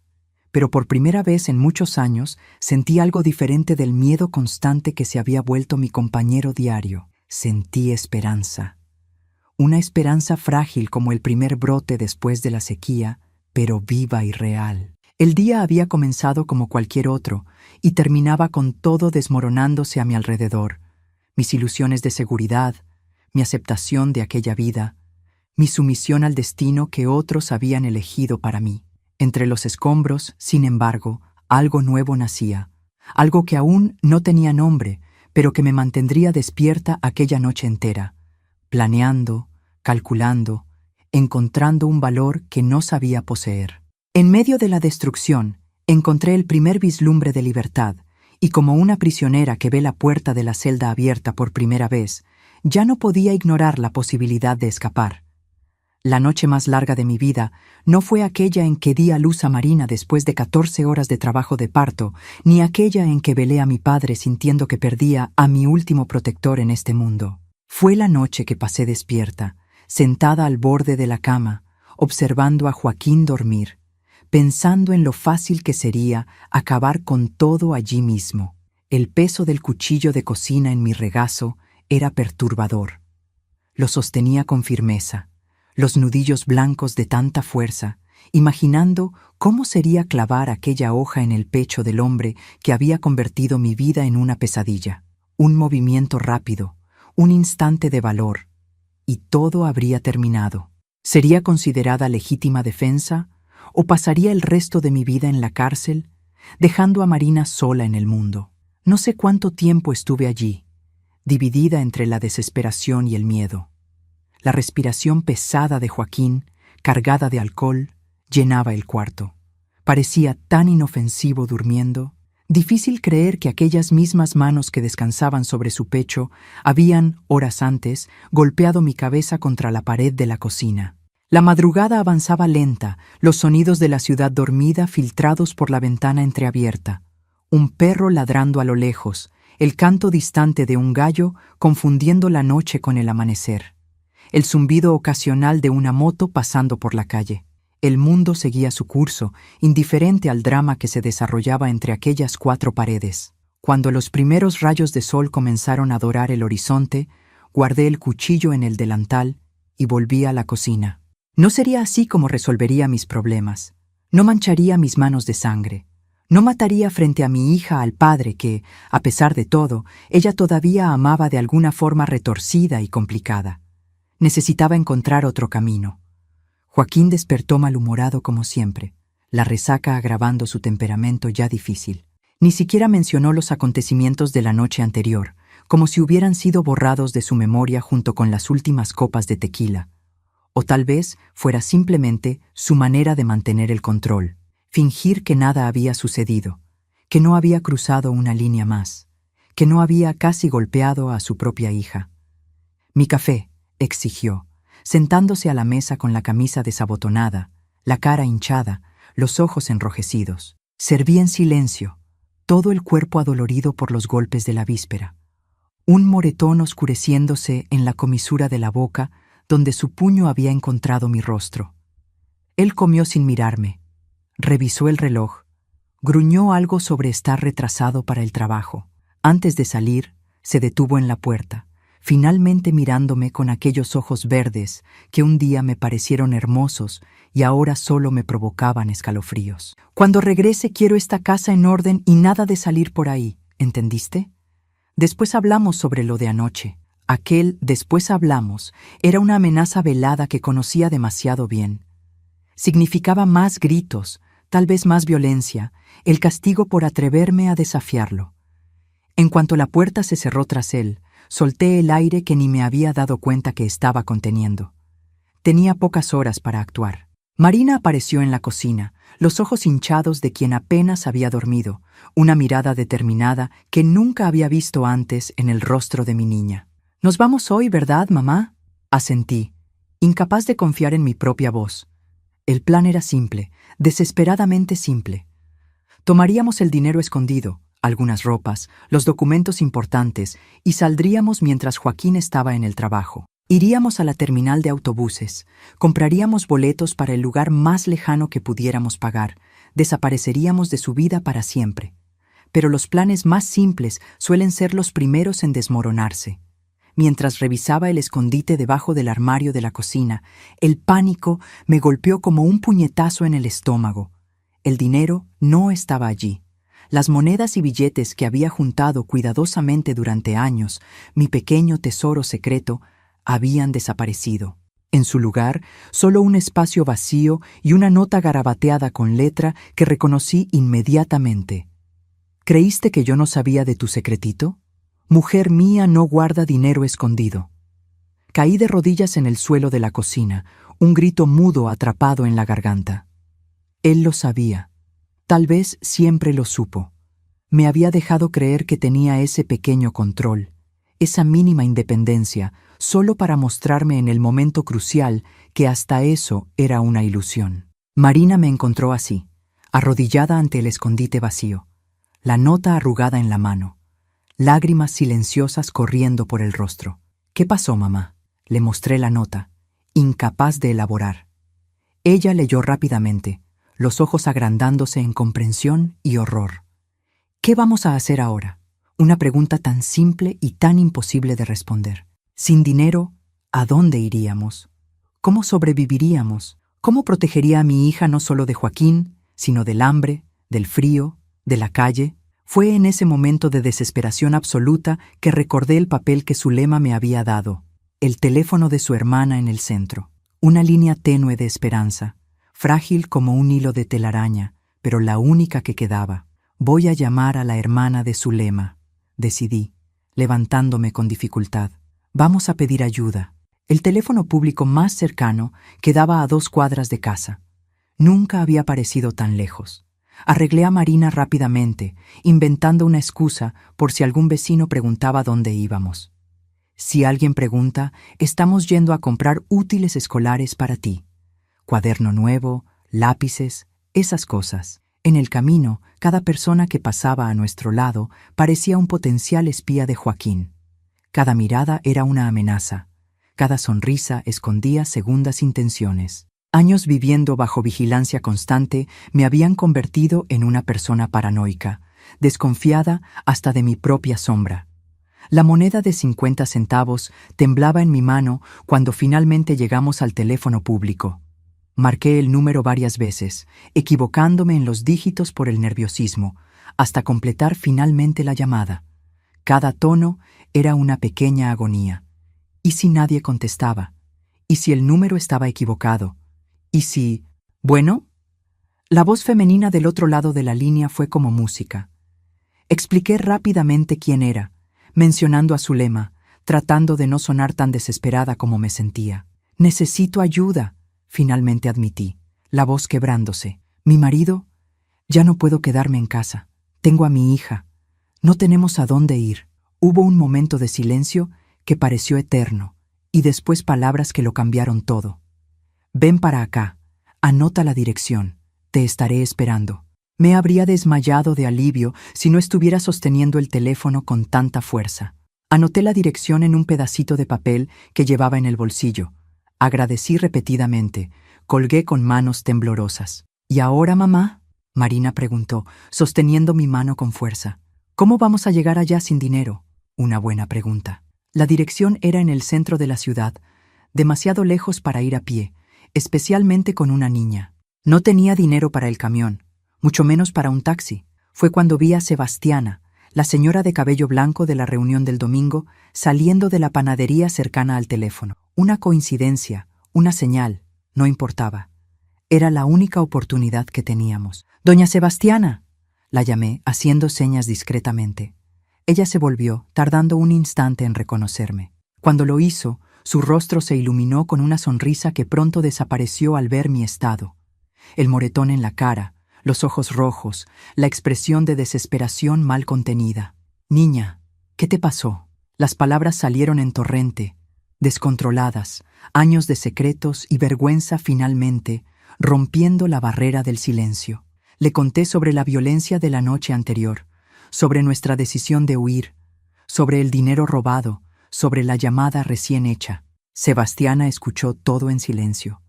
Pero por primera vez en muchos años sentí algo diferente del miedo constante que se había vuelto mi compañero diario. Sentí esperanza. Una esperanza frágil como el primer brote después de la sequía, pero viva y real. El día había comenzado como cualquier otro y terminaba con todo desmoronándose a mi alrededor. Mis ilusiones de seguridad, mi aceptación de aquella vida, mi sumisión al destino que otros habían elegido para mí. Entre los escombros, sin embargo, algo nuevo nacía, algo que aún no tenía nombre, pero que me mantendría despierta aquella noche entera, planeando, calculando, encontrando un valor que no sabía poseer. En medio de la destrucción, encontré el primer vislumbre de libertad, y como una prisionera que ve la puerta de la celda abierta por primera vez, ya no podía ignorar la posibilidad de escapar. La noche más larga de mi vida no fue aquella en que di a luz a Marina después de 14 horas de trabajo de parto, ni aquella en que velé a mi padre sintiendo que perdía a mi último protector en este mundo. Fue la noche que pasé despierta, sentada al borde de la cama, observando a Joaquín dormir, pensando en lo fácil que sería acabar con todo allí mismo. El peso del cuchillo de cocina en mi regazo era perturbador. Lo sostenía con firmeza, los nudillos blancos de tanta fuerza, imaginando cómo sería clavar aquella hoja en el pecho del hombre que había convertido mi vida en una pesadilla. Un movimiento rápido, un instante de valor, y todo habría terminado. ¿Sería considerada legítima defensa o pasaría el resto de mi vida en la cárcel, dejando a Marina sola en el mundo? No sé cuánto tiempo estuve allí, dividida entre la desesperación y el miedo. La respiración pesada de Joaquín, cargada de alcohol, llenaba el cuarto. Parecía tan inofensivo durmiendo. Difícil creer que aquellas mismas manos que descansaban sobre su pecho habían, horas antes, golpeado mi cabeza contra la pared de la cocina. La madrugada avanzaba lenta, los sonidos de la ciudad dormida filtrados por la ventana entreabierta. Un perro ladrando a lo lejos, el canto distante de un gallo confundiendo la noche con el amanecer. El zumbido ocasional de una moto pasando por la calle. El mundo seguía su curso, indiferente al drama que se desarrollaba entre aquellas 4 paredes. Cuando los primeros rayos de sol comenzaron a dorar el horizonte, guardé el cuchillo en el delantal y volví a la cocina. No sería así como resolvería mis problemas. No mancharía mis manos de sangre. No mataría frente a mi hija al padre que, a pesar de todo, ella todavía amaba de alguna forma retorcida y complicada. Necesitaba encontrar otro camino. Joaquín despertó malhumorado como siempre, la resaca agravando su temperamento ya difícil. Ni siquiera mencionó los acontecimientos de la noche anterior, como si hubieran sido borrados de su memoria junto con las últimas copas de tequila. O tal vez fuera simplemente su manera de mantener el control. Fingir que nada había sucedido, que no había cruzado una línea más, que no había casi golpeado a su propia hija. «Mi café», exigió, sentándose a la mesa con la camisa desabotonada, la cara hinchada, los ojos enrojecidos. Serví en silencio, todo el cuerpo adolorido por los golpes de la víspera. Un moretón oscureciéndose en la comisura de la boca donde su puño había encontrado mi rostro. Él comió sin mirarme, revisó el reloj, gruñó algo sobre estar retrasado para el trabajo. Antes de salir, se detuvo en la puerta, finalmente mirándome con aquellos ojos verdes que un día me parecieron hermosos y ahora solo me provocaban escalofríos. «Cuando regrese quiero esta casa en orden y nada de salir por ahí, ¿entendiste? Después hablamos sobre lo de anoche». Aquel «después hablamos» era una amenaza velada que conocía demasiado bien. Significaba más gritos, tal vez más violencia, el castigo por atreverme a desafiarlo. En cuanto la puerta se cerró tras él, solté el aire que ni me había dado cuenta que estaba conteniendo. Tenía pocas horas para actuar. Marina apareció en la cocina, los ojos hinchados de quien apenas había dormido, una mirada determinada que nunca había visto antes en el rostro de mi niña. «Nos vamos hoy, ¿verdad, mamá?», asentí, incapaz de confiar en mi propia voz. El plan era simple, desesperadamente simple. Tomaríamos el dinero escondido, algunas ropas, los documentos importantes y saldríamos mientras Joaquín estaba en el trabajo. Iríamos a la terminal de autobuses, compraríamos boletos para el lugar más lejano que pudiéramos pagar, desapareceríamos de su vida para siempre. Pero los planes más simples suelen ser los primeros en desmoronarse. Mientras revisaba el escondite debajo del armario de la cocina, el pánico me golpeó como un puñetazo en el estómago. El dinero no estaba allí. Las monedas y billetes que había juntado cuidadosamente durante años, mi pequeño tesoro secreto, habían desaparecido. En su lugar, solo un espacio vacío y una nota garabateada con letra que reconocí inmediatamente. «¿Creíste que yo no sabía de tu secretito? Mujer mía no guarda dinero escondido». Caí de rodillas en el suelo de la cocina, un grito mudo atrapado en la garganta. Él lo sabía. Tal vez siempre lo supo. Me había dejado creer que tenía ese pequeño control, esa mínima independencia, solo para mostrarme en el momento crucial que hasta eso era una ilusión. Marina me encontró así, arrodillada ante el escondite vacío, la nota arrugada en la mano, lágrimas silenciosas corriendo por el rostro. «¿Qué pasó, mamá?», le mostré la nota, incapaz de elaborar. Ella leyó rápidamente, los ojos agrandándose en comprensión y horror. «¿Qué vamos a hacer ahora?», una pregunta tan simple y tan imposible de responder. Sin dinero, ¿a dónde iríamos? ¿Cómo sobreviviríamos? ¿Cómo protegería a mi hija no solo de Joaquín, sino del hambre, del frío, de la calle? Fue en ese momento de desesperación absoluta que recordé el papel que Zulema me había dado, el teléfono de su hermana en el centro, una línea tenue de esperanza, frágil como un hilo de telaraña, pero la única que quedaba. «Voy a llamar a la hermana de Zulema», decidí, levantándome con dificultad. «Vamos a pedir ayuda». El teléfono público más cercano quedaba a 2 cuadras de casa. Nunca había parecido tan lejos. Arreglé a Marina rápidamente, inventando una excusa por si algún vecino preguntaba dónde íbamos. «Si alguien pregunta, estamos yendo a comprar útiles escolares para ti. Cuaderno nuevo, lápices, esas cosas». En el camino, cada persona que pasaba a nuestro lado parecía un potencial espía de Joaquín. Cada mirada era una amenaza. Cada sonrisa escondía segundas intenciones. Años viviendo bajo vigilancia constante me habían convertido en una persona paranoica, desconfiada hasta de mi propia sombra. La moneda de 50 centavos temblaba en mi mano cuando finalmente llegamos al teléfono público. Marqué el número varias veces, equivocándome en los dígitos por el nerviosismo, hasta completar finalmente la llamada. Cada tono era una pequeña agonía. ¿Y si nadie contestaba? ¿Y si el número estaba equivocado? ¿Y si... bueno? La voz femenina del otro lado de la línea fue como música. Expliqué rápidamente quién era, mencionando a Zulema, tratando de no sonar tan desesperada como me sentía. «Necesito ayuda», finalmente admití, la voz quebrándose. «Mi marido Ya no puedo quedarme en casa. Tengo a mi hija. No tenemos a dónde ir. Hubo un momento de silencio que pareció eterno, y después palabras que lo cambiaron todo. Ven para acá. Anota la dirección. Te estaré esperando. Me habría desmayado de alivio si no estuviera sosteniendo el teléfono con tanta fuerza. Anoté la dirección en un pedacito de papel que llevaba en el bolsillo. Agradecí repetidamente. Colgué con manos temblorosas. ¿Y ahora, mamá?, Marina preguntó, sosteniendo mi mano con fuerza. ¿Cómo vamos a llegar allá sin dinero? Una buena pregunta. La dirección era en el centro de la ciudad, demasiado lejos para ir a pie, especialmente con una niña. No tenía dinero para el camión, mucho menos para un taxi. Fue cuando vi a Sebastiana, la señora de cabello blanco de la reunión del domingo, saliendo de la panadería cercana al teléfono. Una coincidencia, una señal, no importaba. Era la única oportunidad que teníamos. «Doña Sebastiana», la llamé, haciendo señas discretamente. Ella se volvió, tardando un instante en reconocerme. Cuando lo hizo, su rostro se iluminó con una sonrisa que pronto desapareció al ver mi estado. El moretón en la cara, los ojos rojos, la expresión de desesperación mal contenida. «Niña, ¿qué te pasó?». Las palabras salieron en torrente, descontroladas, años de secretos y vergüenza finalmente, rompiendo la barrera del silencio. Le conté sobre la violencia de la noche anterior, sobre nuestra decisión de huir, sobre el dinero robado, sobre la llamada recién hecha. Sebastiana escuchó todo en silencio,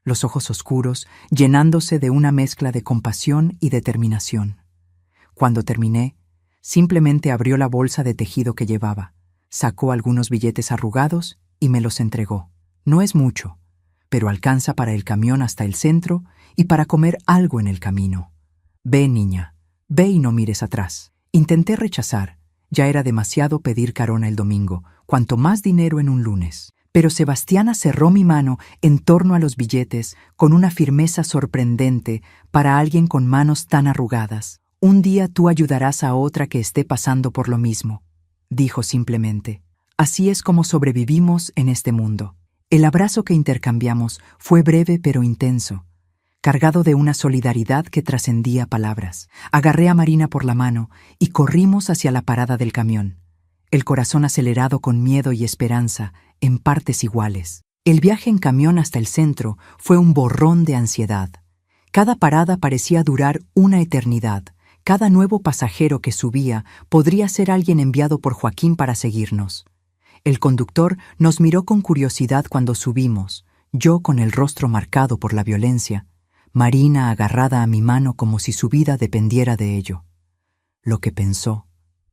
los ojos oscuros llenándose de una mezcla de compasión y determinación. Cuando terminé, simplemente abrió la bolsa de tejido que llevaba, sacó algunos billetes arrugados y me los entregó. No es mucho, pero alcanza para el camión hasta el centro y para comer algo en el camino. Ve, niña, ve y no mires atrás. Intenté rechazar. Ya era demasiado pedir carona el domingo, cuanto más dinero en un lunes. Pero Sebastiana cerró mi mano en torno a los billetes con una firmeza sorprendente para alguien con manos tan arrugadas. «Un día tú ayudarás a otra que esté pasando por lo mismo», dijo simplemente. Así es como sobrevivimos en este mundo. El abrazo que intercambiamos fue breve pero intenso, cargado de una solidaridad que trascendía palabras. Agarré a Marina por la mano y corrimos hacia la parada del camión, el corazón acelerado con miedo y esperanza, en partes iguales. El viaje en camión hasta el centro fue un borrón de ansiedad. Cada parada parecía durar una eternidad. Cada nuevo pasajero que subía podría ser alguien enviado por Joaquín para seguirnos. El conductor nos miró con curiosidad cuando subimos, yo con el rostro marcado por la violencia, Marina agarrada a mi mano como si su vida dependiera de ello. Lo que pensó,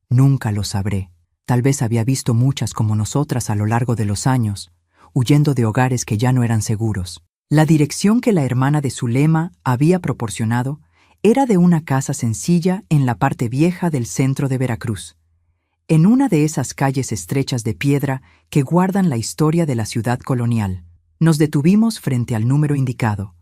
nunca lo sabré. Tal vez había visto muchas como nosotras a lo largo de los años, huyendo de hogares que ya no eran seguros. La dirección que la hermana de Zulema había proporcionado era de una casa sencilla en la parte vieja del centro de Veracruz, en una de esas calles estrechas de piedra que guardan la historia de la ciudad colonial. Nos detuvimos frente al número indicado,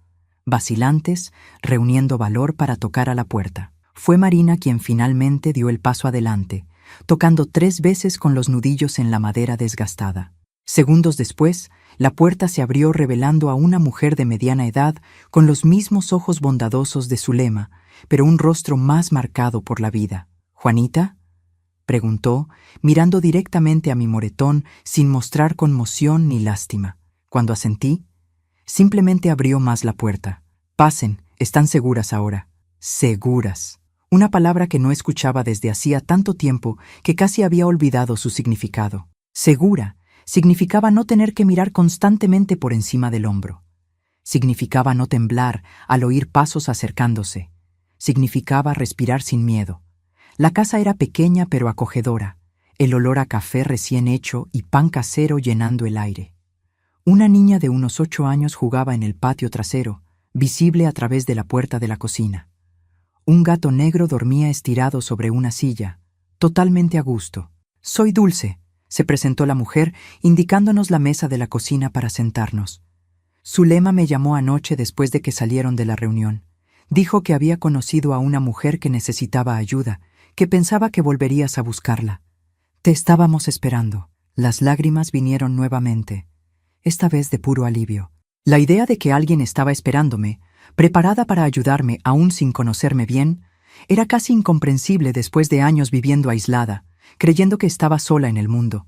vacilantes, reuniendo valor para tocar a la puerta. Fue Marina quien finalmente dio el paso adelante, tocando 3 veces con los nudillos en la madera desgastada. Segundos después, la puerta se abrió revelando a una mujer de mediana edad con los mismos ojos bondadosos de Zulema, pero un rostro más marcado por la vida. «¿Juanita?», preguntó, mirando directamente a mi moretón sin mostrar conmoción ni lástima. Cuando asentí, simplemente abrió más la puerta. «Pasen, están seguras ahora». «Seguras». Una palabra que no escuchaba desde hacía tanto tiempo que casi había olvidado su significado. Segura significaba no tener que mirar constantemente por encima del hombro. Significaba no temblar al oír pasos acercándose. Significaba respirar sin miedo. La casa era pequeña pero acogedora, el olor a café recién hecho y pan casero llenando el aire. Una niña de unos 8 años jugaba en el patio trasero, visible a través de la puerta de la cocina. Un gato negro dormía estirado sobre una silla, totalmente a gusto. «Soy Dulce», se presentó la mujer, indicándonos la mesa de la cocina para sentarnos. Zulema me llamó anoche después de que salieron de la reunión. Dijo que había conocido a una mujer que necesitaba ayuda, que pensaba que volverías a buscarla. Te estábamos esperando. Las lágrimas vinieron nuevamente, esta vez de puro alivio. La idea de que alguien estaba esperándome preparada para ayudarme aún sin conocerme bien, era casi incomprensible después de años viviendo aislada, creyendo que estaba sola en el mundo.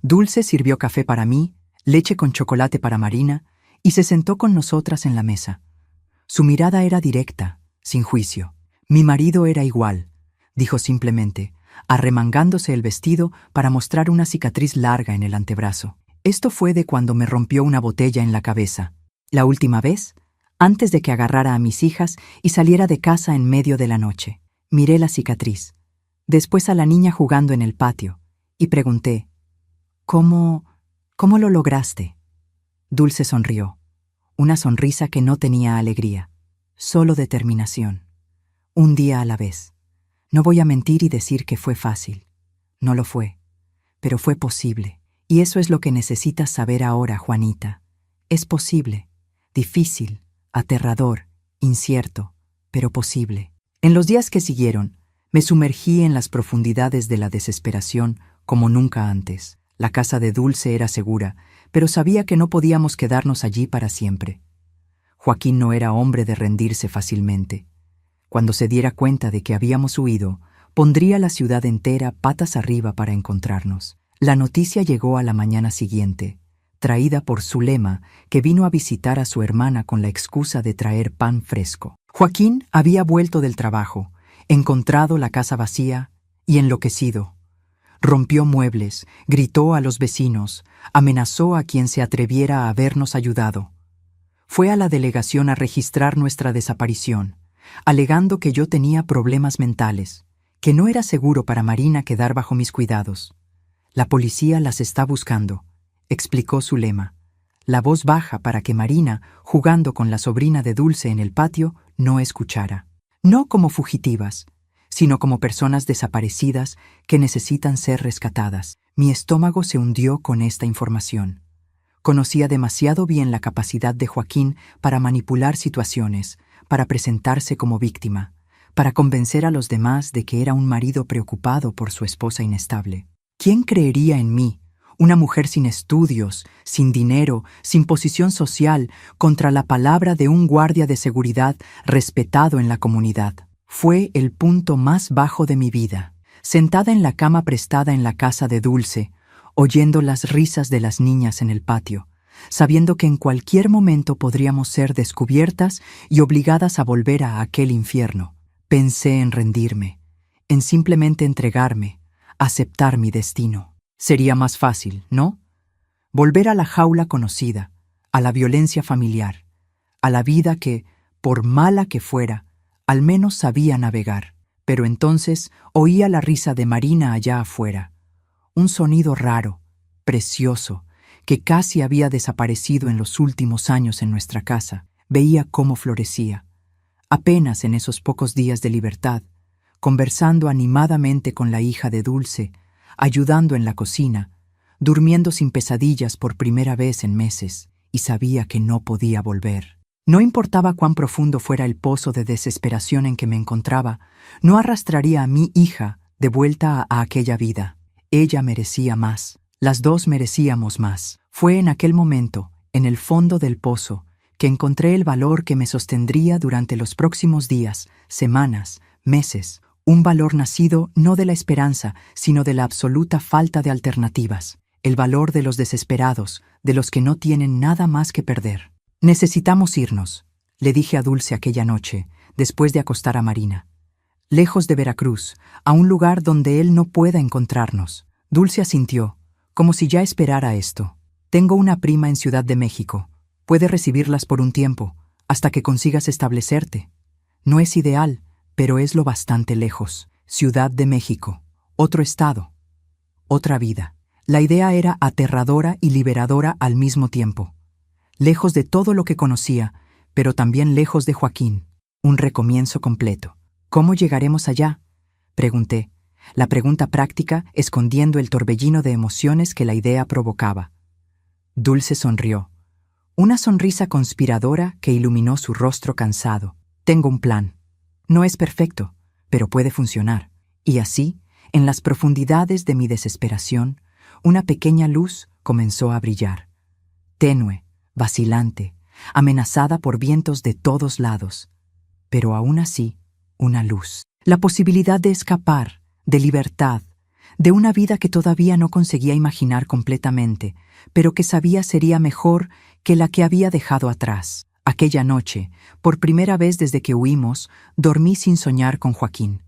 Dulce sirvió café para mí, leche con chocolate para Marina, y se sentó con nosotras en la mesa. Su mirada era directa, sin juicio. Mi marido era igual, dijo simplemente, arremangándose el vestido para mostrar una cicatriz larga en el antebrazo. Esto fue de cuando me rompió una botella en la cabeza. La última vez, antes de que agarrara a mis hijas y saliera de casa en medio de la noche. Miré la cicatriz, después a la niña jugando en el patio, y pregunté, ¿Cómo lo lograste? Dulce sonrió, una sonrisa que no tenía alegría, solo determinación. Un día a la vez. No voy a mentir y decir que fue fácil. No lo fue, pero fue posible. Y eso es lo que necesitas saber ahora, Juanita. Es posible, difícil, aterrador, incierto, pero posible. En los días que siguieron, me sumergí en las profundidades de la desesperación como nunca antes. La casa de Dulce era segura, pero sabía que no podíamos quedarnos allí para siempre. Joaquín no era hombre de rendirse fácilmente. Cuando se diera cuenta de que habíamos huido, pondría la ciudad entera patas arriba para encontrarnos. La noticia llegó a la mañana siguiente, traída por Zulema, que vino a visitar a su hermana con la excusa de traer pan fresco. Joaquín había vuelto del trabajo, encontrado la casa vacía y enloquecido. Rompió muebles, gritó a los vecinos, amenazó a quien se atreviera a habernos ayudado. Fue a la delegación a registrar nuestra desaparición, alegando que yo tenía problemas mentales, que no era seguro para Marina quedar bajo mis cuidados. La policía las está buscando, explicó Zulema, la voz baja para que Marina, jugando con la sobrina de Dulce en el patio, no escuchara. No como fugitivas, sino como personas desaparecidas que necesitan ser rescatadas. Mi estómago se hundió con esta información. Conocía demasiado bien la capacidad de Joaquín para manipular situaciones, para presentarse como víctima, para convencer a los demás de que era un marido preocupado por su esposa inestable. ¿Quién creería en mí, una mujer sin estudios, sin dinero, sin posición social, contra la palabra de un guardia de seguridad respetado en la comunidad? Fue el punto más bajo de mi vida, sentada en la cama prestada en la casa de Dulce, oyendo las risas de las niñas en el patio, sabiendo que en cualquier momento podríamos ser descubiertas y obligadas a volver a aquel infierno. Pensé en rendirme, en simplemente entregarme, aceptar mi destino. Sería más fácil, ¿no? Volver a la jaula conocida, a la violencia familiar, a la vida que, por mala que fuera, al menos sabía navegar. Pero entonces oía la risa de Marina allá afuera, un sonido raro, precioso, que casi había desaparecido en los últimos años en nuestra casa. Veía cómo florecía, apenas en esos pocos días de libertad, conversando animadamente con la hija de Dulce, ayudando en la cocina, durmiendo sin pesadillas por primera vez en meses, y sabía que no podía volver. No importaba cuán profundo fuera el pozo de desesperación en que me encontraba, no arrastraría a mi hija de vuelta a aquella vida. Ella merecía más. Las dos merecíamos más. Fue en aquel momento, en el fondo del pozo, que encontré el valor que me sostendría durante los próximos días, semanas, meses, un valor nacido no de la esperanza, sino de la absoluta falta de alternativas, el valor de los desesperados, de los que no tienen nada más que perder. Necesitamos irnos, le dije a Dulce aquella noche, después de acostar a Marina. Lejos de Veracruz, a un lugar donde él no pueda encontrarnos. Dulce asintió, como si ya esperara esto. Tengo una prima en Ciudad de México. Puede recibirlas por un tiempo, hasta que consigas establecerte. No es ideal, pero es lo bastante lejos. Ciudad de México, otro estado, otra vida. La idea era aterradora y liberadora al mismo tiempo. Lejos de todo lo que conocía, pero también lejos de Joaquín. Un recomienzo completo. ¿Cómo llegaremos allá?, pregunté, la pregunta práctica escondiendo el torbellino de emociones que la idea provocaba. Dulce sonrió, una sonrisa conspiradora que iluminó su rostro cansado. Tengo un plan. No es perfecto, pero puede funcionar. Y así, en las profundidades de mi desesperación, una pequeña luz comenzó a brillar. Tenue, vacilante, amenazada por vientos de todos lados. Pero aún así, una luz. La posibilidad de escapar, de libertad, de una vida que todavía no conseguía imaginar completamente, pero que sabía sería mejor que la que había dejado atrás. Aquella noche, por primera vez desde que huimos, dormí sin soñar con Joaquín.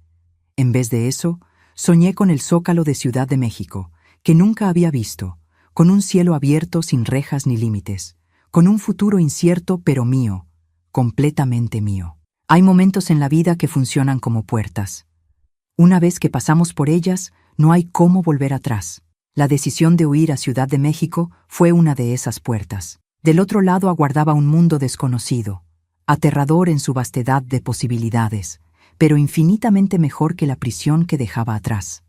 En vez de eso, soñé con el Zócalo de Ciudad de México, que nunca había visto, con un cielo abierto sin rejas ni límites, con un futuro incierto pero mío, completamente mío. Hay momentos en la vida que funcionan como puertas. Una vez que pasamos por ellas, no hay cómo volver atrás. La decisión de huir a Ciudad de México fue una de esas puertas. Del otro lado aguardaba un mundo desconocido, aterrador en su vastedad de posibilidades, pero infinitamente mejor que la prisión que dejaba atrás.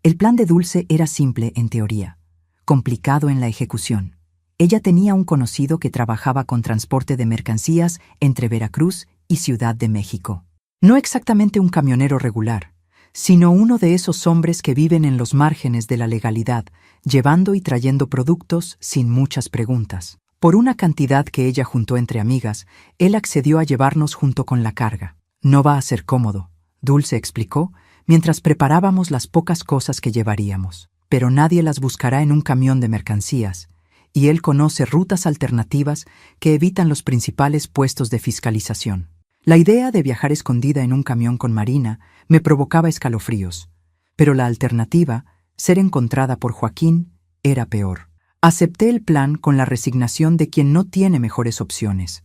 El plan de Dulce era simple en teoría, complicado en la ejecución. Ella tenía un conocido que trabajaba con transporte de mercancías entre Veracruz y Ciudad de México. No exactamente un camionero regular, sino uno de esos hombres que viven en los márgenes de la legalidad, llevando y trayendo productos sin muchas preguntas. Por una cantidad que ella juntó entre amigas, él accedió a llevarnos junto con la carga. No va a ser cómodo, Dulce explicó, mientras preparábamos las pocas cosas que llevaríamos. Pero nadie las buscará en un camión de mercancías, y él conoce rutas alternativas que evitan los principales puestos de fiscalización. La idea de viajar escondida en un camión con Marina me provocaba escalofríos, pero la alternativa, ser encontrada por Joaquín, era peor. Acepté el plan con la resignación de quien no tiene mejores opciones.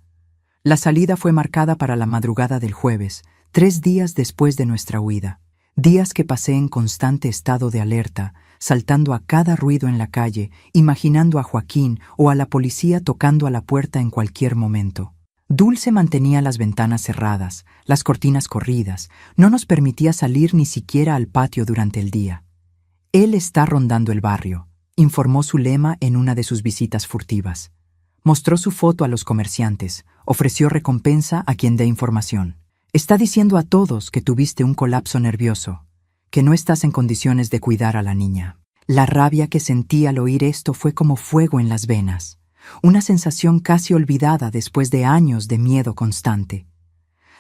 La salida fue marcada para la madrugada del jueves, 3 días después de nuestra huida. Días que pasé en constante estado de alerta, saltando a cada ruido en la calle, imaginando a Joaquín o a la policía tocando a la puerta en cualquier momento. Dulce mantenía las ventanas cerradas, las cortinas corridas, no nos permitía salir ni siquiera al patio durante el día. Él está rondando el barrio, informó Zulema en una de sus visitas furtivas. Mostró su foto a los comerciantes, ofreció recompensa a quien dé información. Está diciendo a todos que tuviste un colapso nervioso, que no estás en condiciones de cuidar a la niña. La rabia que sentí al oír esto fue como fuego en las venas, una sensación casi olvidada después de años de miedo constante.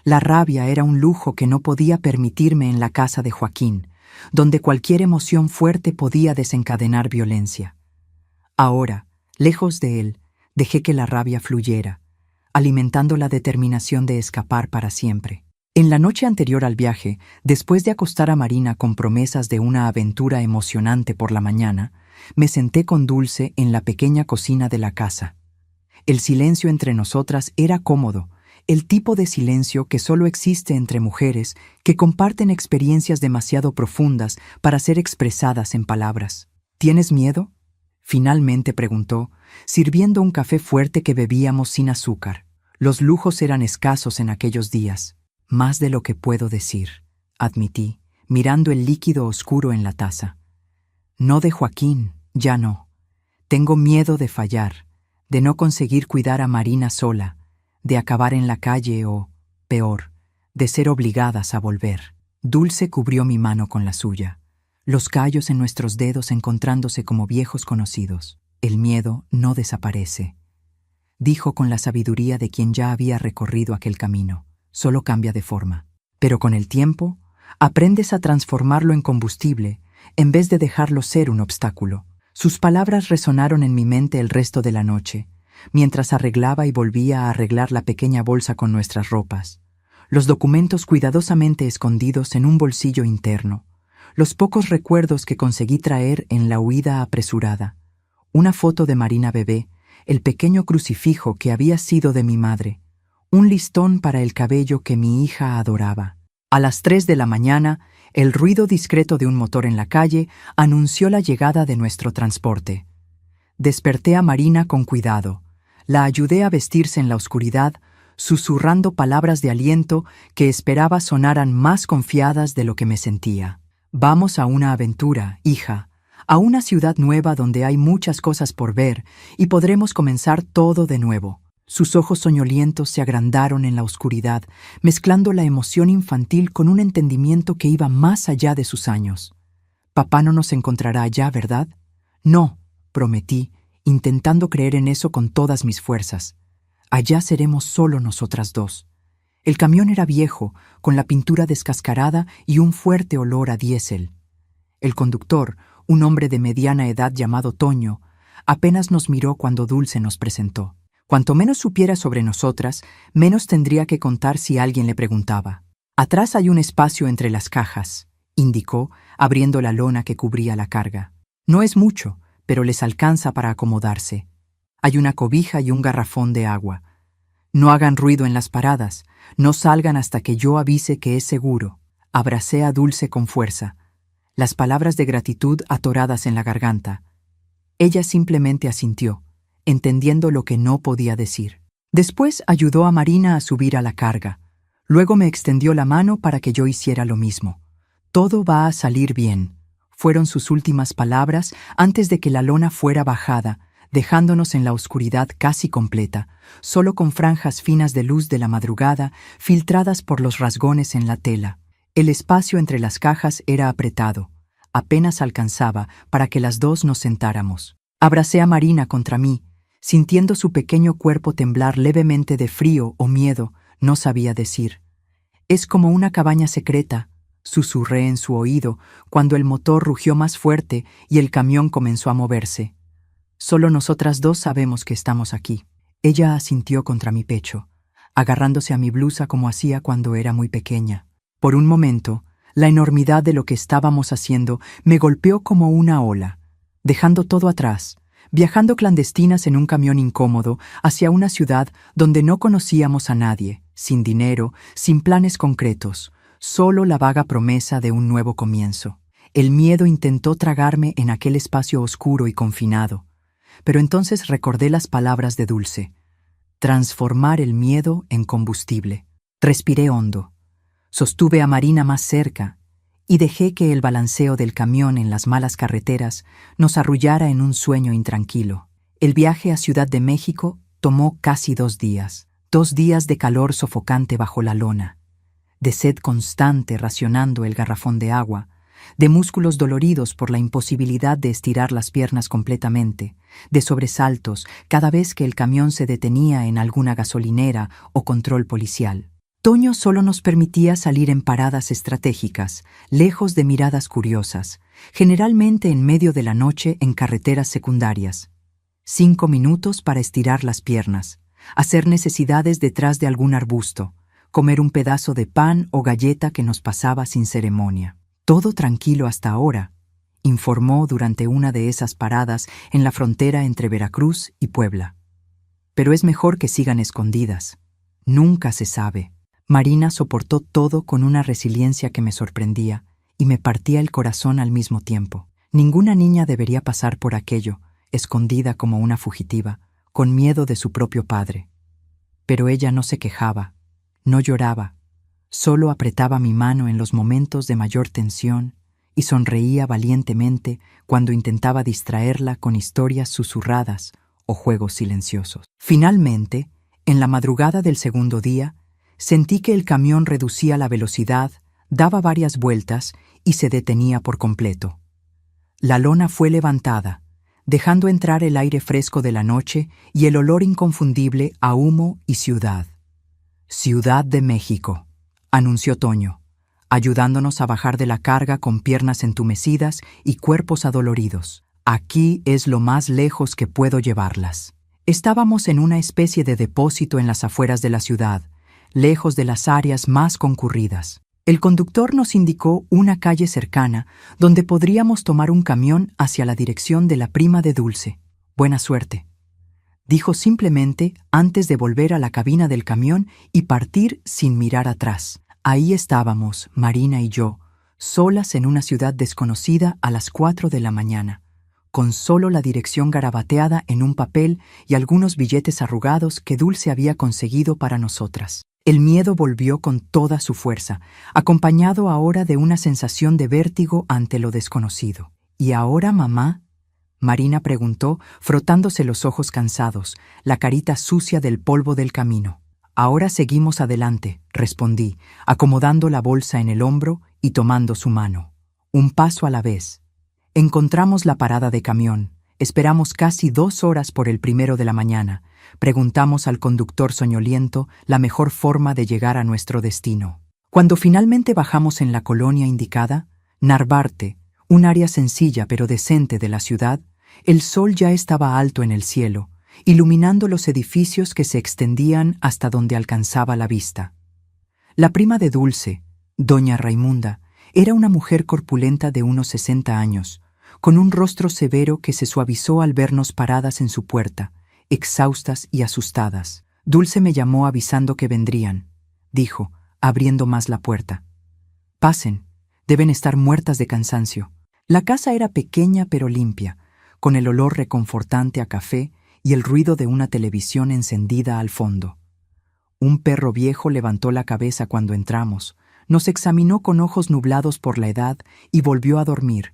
La rabia era un lujo que no podía permitirme en la casa de Joaquín, donde cualquier emoción fuerte podía desencadenar violencia. Ahora, lejos de él, dejé que la rabia fluyera, alimentando la determinación de escapar para siempre. En la noche anterior al viaje, después de acostar a Marina con promesas de una aventura emocionante por la mañana, me senté con Dulce en la pequeña cocina de la casa. El silencio entre nosotras era cómodo, el tipo de silencio que solo existe entre mujeres que comparten experiencias demasiado profundas para ser expresadas en palabras. ¿Tienes miedo?, finalmente preguntó, sirviendo un café fuerte que bebíamos sin azúcar. Los lujos eran escasos en aquellos días. Más de lo que puedo decir, admití, mirando el líquido oscuro en la taza. No de Joaquín, ya no. Tengo miedo de fallar, de no conseguir cuidar a Marina sola, de acabar en la calle o, peor, de ser obligadas a volver. Dulce cubrió mi mano con la suya, los callos en nuestros dedos encontrándose como viejos conocidos. El miedo no desaparece, dijo con la sabiduría de quien ya había recorrido aquel camino. Solo cambia de forma. Pero con el tiempo, aprendes a transformarlo en combustible en vez de dejarlo ser un obstáculo. Sus palabras resonaron en mi mente el resto de la noche, mientras arreglaba y volvía a arreglar la pequeña bolsa con nuestras ropas, los documentos cuidadosamente escondidos en un bolsillo interno, los pocos recuerdos que conseguí traer en la huida apresurada, una foto de Marina bebé, el pequeño crucifijo que había sido de mi madre, un listón para el cabello que mi hija adoraba. A las 3 de la mañana, el ruido discreto de un motor en la calle anunció la llegada de nuestro transporte. Desperté a Marina con cuidado. La ayudé a vestirse en la oscuridad, susurrando palabras de aliento que esperaba sonaran más confiadas de lo que me sentía. Vamos a una aventura, hija, a una ciudad nueva donde hay muchas cosas por ver y podremos comenzar todo de nuevo. Sus ojos soñolientos se agrandaron en la oscuridad, mezclando la emoción infantil con un entendimiento que iba más allá de sus años. Papá no nos encontrará allá, ¿verdad? No, prometí, intentando creer en eso con todas mis fuerzas. Allá seremos solo nosotras dos. El camión era viejo, con la pintura descascarada y un fuerte olor a diésel. El conductor, un hombre de mediana edad llamado Toño, apenas nos miró cuando Dulce nos presentó. Cuanto menos supiera sobre nosotras, menos tendría que contar si alguien le preguntaba. Atrás hay un espacio entre las cajas, indicó, abriendo la lona que cubría la carga. No es mucho, pero les alcanza para acomodarse. Hay una cobija y un garrafón de agua. No hagan ruido en las paradas, no salgan hasta que yo avise que es seguro. Abracé a Dulce con fuerza, las palabras de gratitud atoradas en la garganta. Ella simplemente asintió, entendiendo lo que no podía decir. Después ayudó a Marina a subir a la carga. Luego me extendió la mano para que yo hiciera lo mismo. Todo va a salir bien, fueron sus últimas palabras antes de que la lona fuera bajada, dejándonos en la oscuridad casi completa, solo con franjas finas de luz de la madrugada filtradas por los rasgones en la tela. El espacio entre las cajas era apretado, apenas alcanzaba para que las dos nos sentáramos. Abracé a Marina contra mí, sintiendo su pequeño cuerpo temblar levemente de frío o miedo, no sabía decir. Es como una cabaña secreta, susurré en su oído cuando el motor rugió más fuerte y el camión comenzó a moverse. Solo nosotras dos sabemos que estamos aquí. Ella asintió contra mi pecho, agarrándose a mi blusa como hacía cuando era muy pequeña. Por un momento, la enormidad de lo que estábamos haciendo me golpeó como una ola, dejando todo atrás, viajando clandestinas en un camión incómodo hacia una ciudad donde no conocíamos a nadie, sin dinero, sin planes concretos, solo la vaga promesa de un nuevo comienzo. El miedo intentó tragarme en aquel espacio oscuro y confinado, pero entonces recordé las palabras de Dulce. Transformar el miedo en combustible. Respiré hondo. Sostuve a Marina más cerca y dejé que el balanceo del camión en las malas carreteras nos arrullara en un sueño intranquilo. El viaje a Ciudad de México tomó casi 2 días. 2 días de calor sofocante bajo la lona, de sed constante racionando el garrafón de agua, de músculos doloridos por la imposibilidad de estirar las piernas completamente, de sobresaltos cada vez que el camión se detenía en alguna gasolinera o control policial. Toño solo nos permitía salir en paradas estratégicas, lejos de miradas curiosas, generalmente en medio de la noche en carreteras secundarias. 5 minutos para estirar las piernas, hacer necesidades detrás de algún arbusto, comer un pedazo de pan o galleta que nos pasaba sin ceremonia. Todo tranquilo hasta ahora, informó durante una de esas paradas en la frontera entre Veracruz y Puebla. Pero es mejor que sigan escondidas. Nunca se sabe. Marina soportó todo con una resiliencia que me sorprendía y me partía el corazón al mismo tiempo. Ninguna niña debería pasar por aquello, escondida como una fugitiva, con miedo de su propio padre. Pero ella no se quejaba, no lloraba, solo apretaba mi mano en los momentos de mayor tensión y sonreía valientemente cuando intentaba distraerla con historias susurradas o juegos silenciosos. Finalmente, en la madrugada del segundo día, sentí que el camión reducía la velocidad, daba varias vueltas y se detenía por completo. La lona fue levantada, dejando entrar el aire fresco de la noche y el olor inconfundible a humo y ciudad. Ciudad de México, anunció Toño, ayudándonos a bajar de la carga con piernas entumecidas y cuerpos adoloridos. Aquí es lo más lejos que puedo llevarlas. Estábamos en una especie de depósito en las afueras de la ciudad, lejos de las áreas más concurridas. El conductor nos indicó una calle cercana donde podríamos tomar un camión hacia la dirección de la prima de Dulce. Buena suerte, dijo simplemente antes de volver a la cabina del camión y partir sin mirar atrás. Ahí estábamos, Marina y yo, solas en una ciudad desconocida a las 4 de la mañana, con solo la dirección garabateada en un papel y algunos billetes arrugados que Dulce había conseguido para nosotras. El miedo volvió con toda su fuerza, acompañado ahora de una sensación de vértigo ante lo desconocido. ¿Y ahora, mamá?, Marina preguntó, frotándose los ojos cansados, la carita sucia del polvo del camino. Ahora seguimos adelante, respondí, acomodando la bolsa en el hombro y tomando su mano. Un paso a la vez. Encontramos la parada de camión, Esperamos casi 2 horas por el 1 de la mañana. Preguntamos al conductor soñoliento la mejor forma de llegar a nuestro destino. Cuando finalmente bajamos en la colonia indicada, Narvarte, un área sencilla pero decente de la ciudad, el sol ya estaba alto en el cielo, iluminando los edificios que se extendían hasta donde alcanzaba la vista. La prima de Dulce, doña Raimunda, era una mujer corpulenta de unos 60 años, con un rostro severo que se suavizó al vernos paradas en su puerta, exhaustas y asustadas. Dulce me llamó avisando que vendrían, dijo, abriendo más la puerta. Pasen, deben estar muertas de cansancio. La casa era pequeña pero limpia, con el olor reconfortante a café y el ruido de una televisión encendida al fondo. Un perro viejo levantó la cabeza cuando entramos, nos examinó con ojos nublados por la edad y volvió a dormir,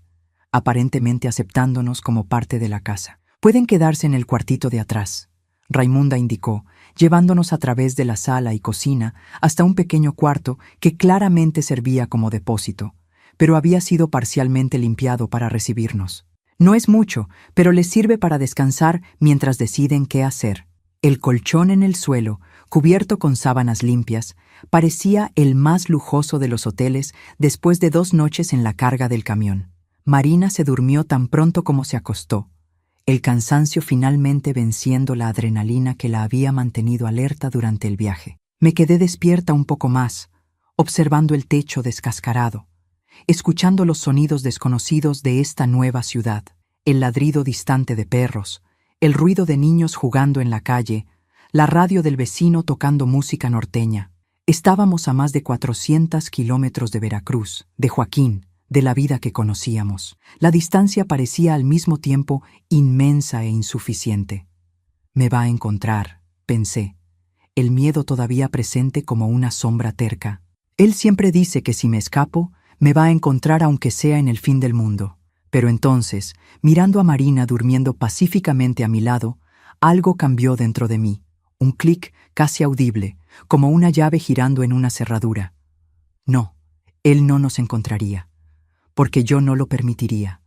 aparentemente aceptándonos como parte de la casa. Pueden quedarse en el cuartito de atrás, Raimunda indicó, llevándonos a través de la sala y cocina hasta un pequeño cuarto que claramente servía como depósito, pero había sido parcialmente limpiado para recibirnos. No es mucho, pero les sirve para descansar mientras deciden qué hacer. El colchón en el suelo, cubierto con sábanas limpias, parecía el más lujoso de los hoteles después de 2 noches en la carga del camión. Marina se durmió tan pronto como se acostó, el cansancio finalmente venciendo la adrenalina que la había mantenido alerta durante el viaje. Me quedé despierta un poco más, observando el techo descascarado, escuchando los sonidos desconocidos de esta nueva ciudad, el ladrido distante de perros, el ruido de niños jugando en la calle, la radio del vecino tocando música norteña. Estábamos a más de 400 kilómetros de Veracruz, de Joaquín, de la vida que conocíamos. La distancia parecía al mismo tiempo inmensa e insuficiente. Me va a encontrar, pensé, el miedo todavía presente como una sombra terca. Él siempre dice que si me escapo, me va a encontrar aunque sea en el fin del mundo. Pero entonces, mirando a Marina durmiendo pacíficamente a mi lado, algo cambió dentro de mí, un clic casi audible, como una llave girando en una cerradura. No, él no nos encontraría, porque yo no lo permitiría,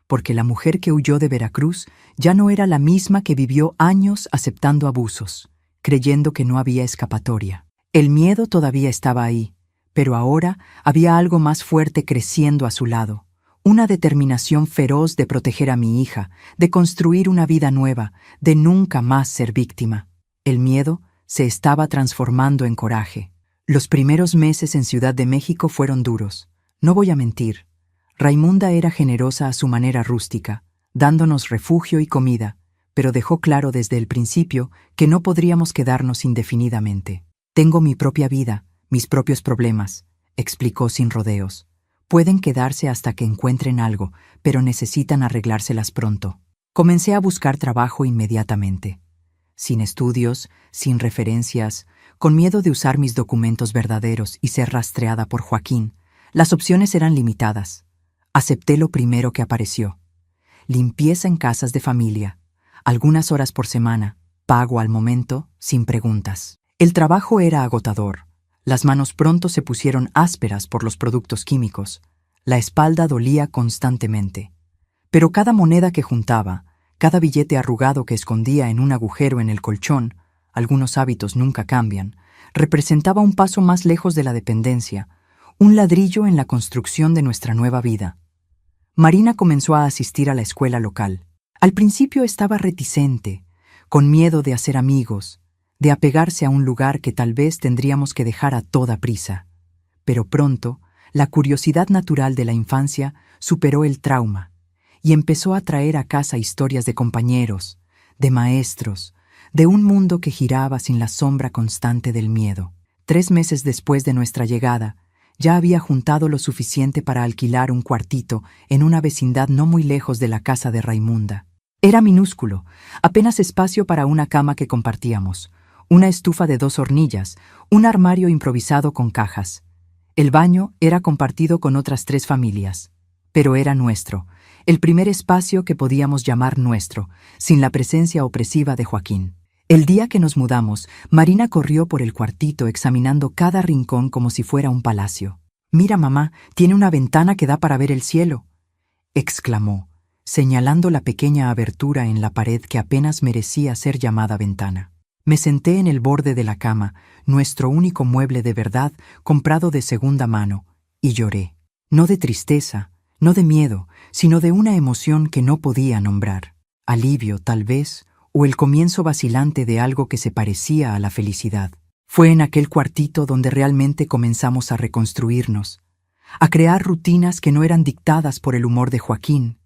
porque la mujer que huyó de Veracruz ya no era la misma que vivió años aceptando abusos, creyendo que no había escapatoria. El miedo todavía estaba ahí, pero ahora había algo más fuerte creciendo a su lado, una determinación feroz de proteger a mi hija, de construir una vida nueva, de nunca más ser víctima. El miedo se estaba transformando en coraje. Los primeros meses en Ciudad de México fueron duros. No voy a mentir. Raimunda era generosa a su manera rústica, dándonos refugio y comida, pero dejó claro desde el principio que no podríamos quedarnos indefinidamente. Tengo mi propia vida, mis propios problemas, explicó sin rodeos. Pueden quedarse hasta que encuentren algo, pero necesitan arreglárselas pronto. Comencé a buscar trabajo inmediatamente. Sin estudios, sin referencias, con miedo de usar mis documentos verdaderos y ser rastreada por Joaquín, las opciones eran limitadas. Acepté lo primero que apareció. Limpieza en casas de familia, algunas horas por semana, pago al momento, sin preguntas. El trabajo era agotador. Las manos pronto se pusieron ásperas por los productos químicos. La espalda dolía constantemente. Pero cada moneda que juntaba, cada billete arrugado que escondía en un agujero en el colchón, algunos hábitos nunca cambian, representaba un paso más lejos de la dependencia, un ladrillo en la construcción de nuestra nueva vida. Marina comenzó a asistir a la escuela local. Al principio estaba reticente, con miedo de hacer amigos, de apegarse a un lugar que tal vez tendríamos que dejar a toda prisa. Pero pronto, la curiosidad natural de la infancia superó el trauma y empezó a traer a casa historias de compañeros, de maestros, de un mundo que giraba sin la sombra constante del miedo. 3 meses después de nuestra llegada, ya había juntado lo suficiente para alquilar un cuartito en una vecindad no muy lejos de la casa de Raimunda. Era minúsculo, apenas espacio para una cama que compartíamos, una estufa de 2 hornillas, un armario improvisado con cajas. El baño era compartido con otras 3 familias, pero era nuestro, el primer espacio que podíamos llamar nuestro, sin la presencia opresiva de Joaquín. El día que nos mudamos, Marina corrió por el cuartito examinando cada rincón como si fuera un palacio. «Mira, mamá, tiene una ventana que da para ver el cielo», exclamó, señalando la pequeña abertura en la pared que apenas merecía ser llamada ventana. Me senté en el borde de la cama, nuestro único mueble de verdad, comprado de segunda mano, y lloré. No de tristeza, no de miedo, sino de una emoción que no podía nombrar. Alivio, tal vez, o el comienzo vacilante de algo que se parecía a la felicidad. Fue en aquel cuartito donde realmente comenzamos a reconstruirnos, a crear rutinas que no eran dictadas por el humor de Joaquín,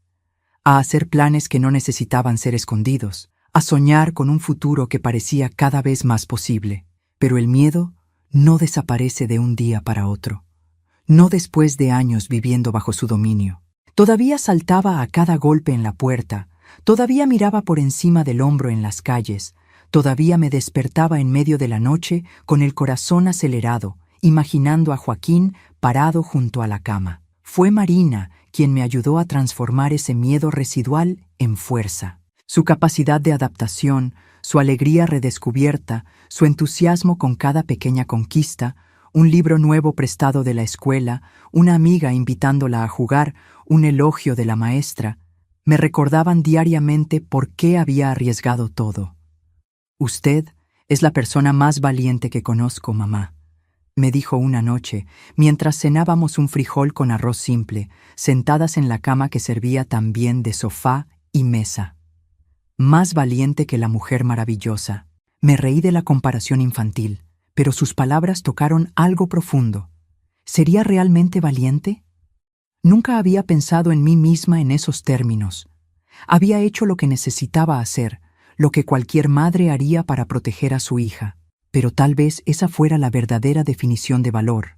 a hacer planes que no necesitaban ser escondidos, a soñar con un futuro que parecía cada vez más posible. Pero el miedo no desaparece de un día para otro, no después de años viviendo bajo su dominio. Todavía saltaba a cada golpe en la puerta, todavía miraba por encima del hombro en las calles, todavía me despertaba en medio de la noche con el corazón acelerado, imaginando a Joaquín parado junto a la cama. Fue Marina quien me ayudó a transformar ese miedo residual en fuerza. Su capacidad de adaptación, su alegría redescubierta, su entusiasmo con cada pequeña conquista, un libro nuevo prestado de la escuela, una amiga invitándola a jugar, un elogio de la maestra, me recordaban diariamente por qué había arriesgado todo. «Usted es la persona más valiente que conozco, mamá», me dijo una noche, mientras cenábamos un frijol con arroz simple, sentadas en la cama que servía también de sofá y mesa. Más valiente que la mujer maravillosa. Me reí de la comparación infantil, pero sus palabras tocaron algo profundo. ¿Sería realmente valiente? Nunca había pensado en mí misma en esos términos. Había hecho lo que necesitaba hacer, lo que cualquier madre haría para proteger a su hija. Pero tal vez esa fuera la verdadera definición de valor,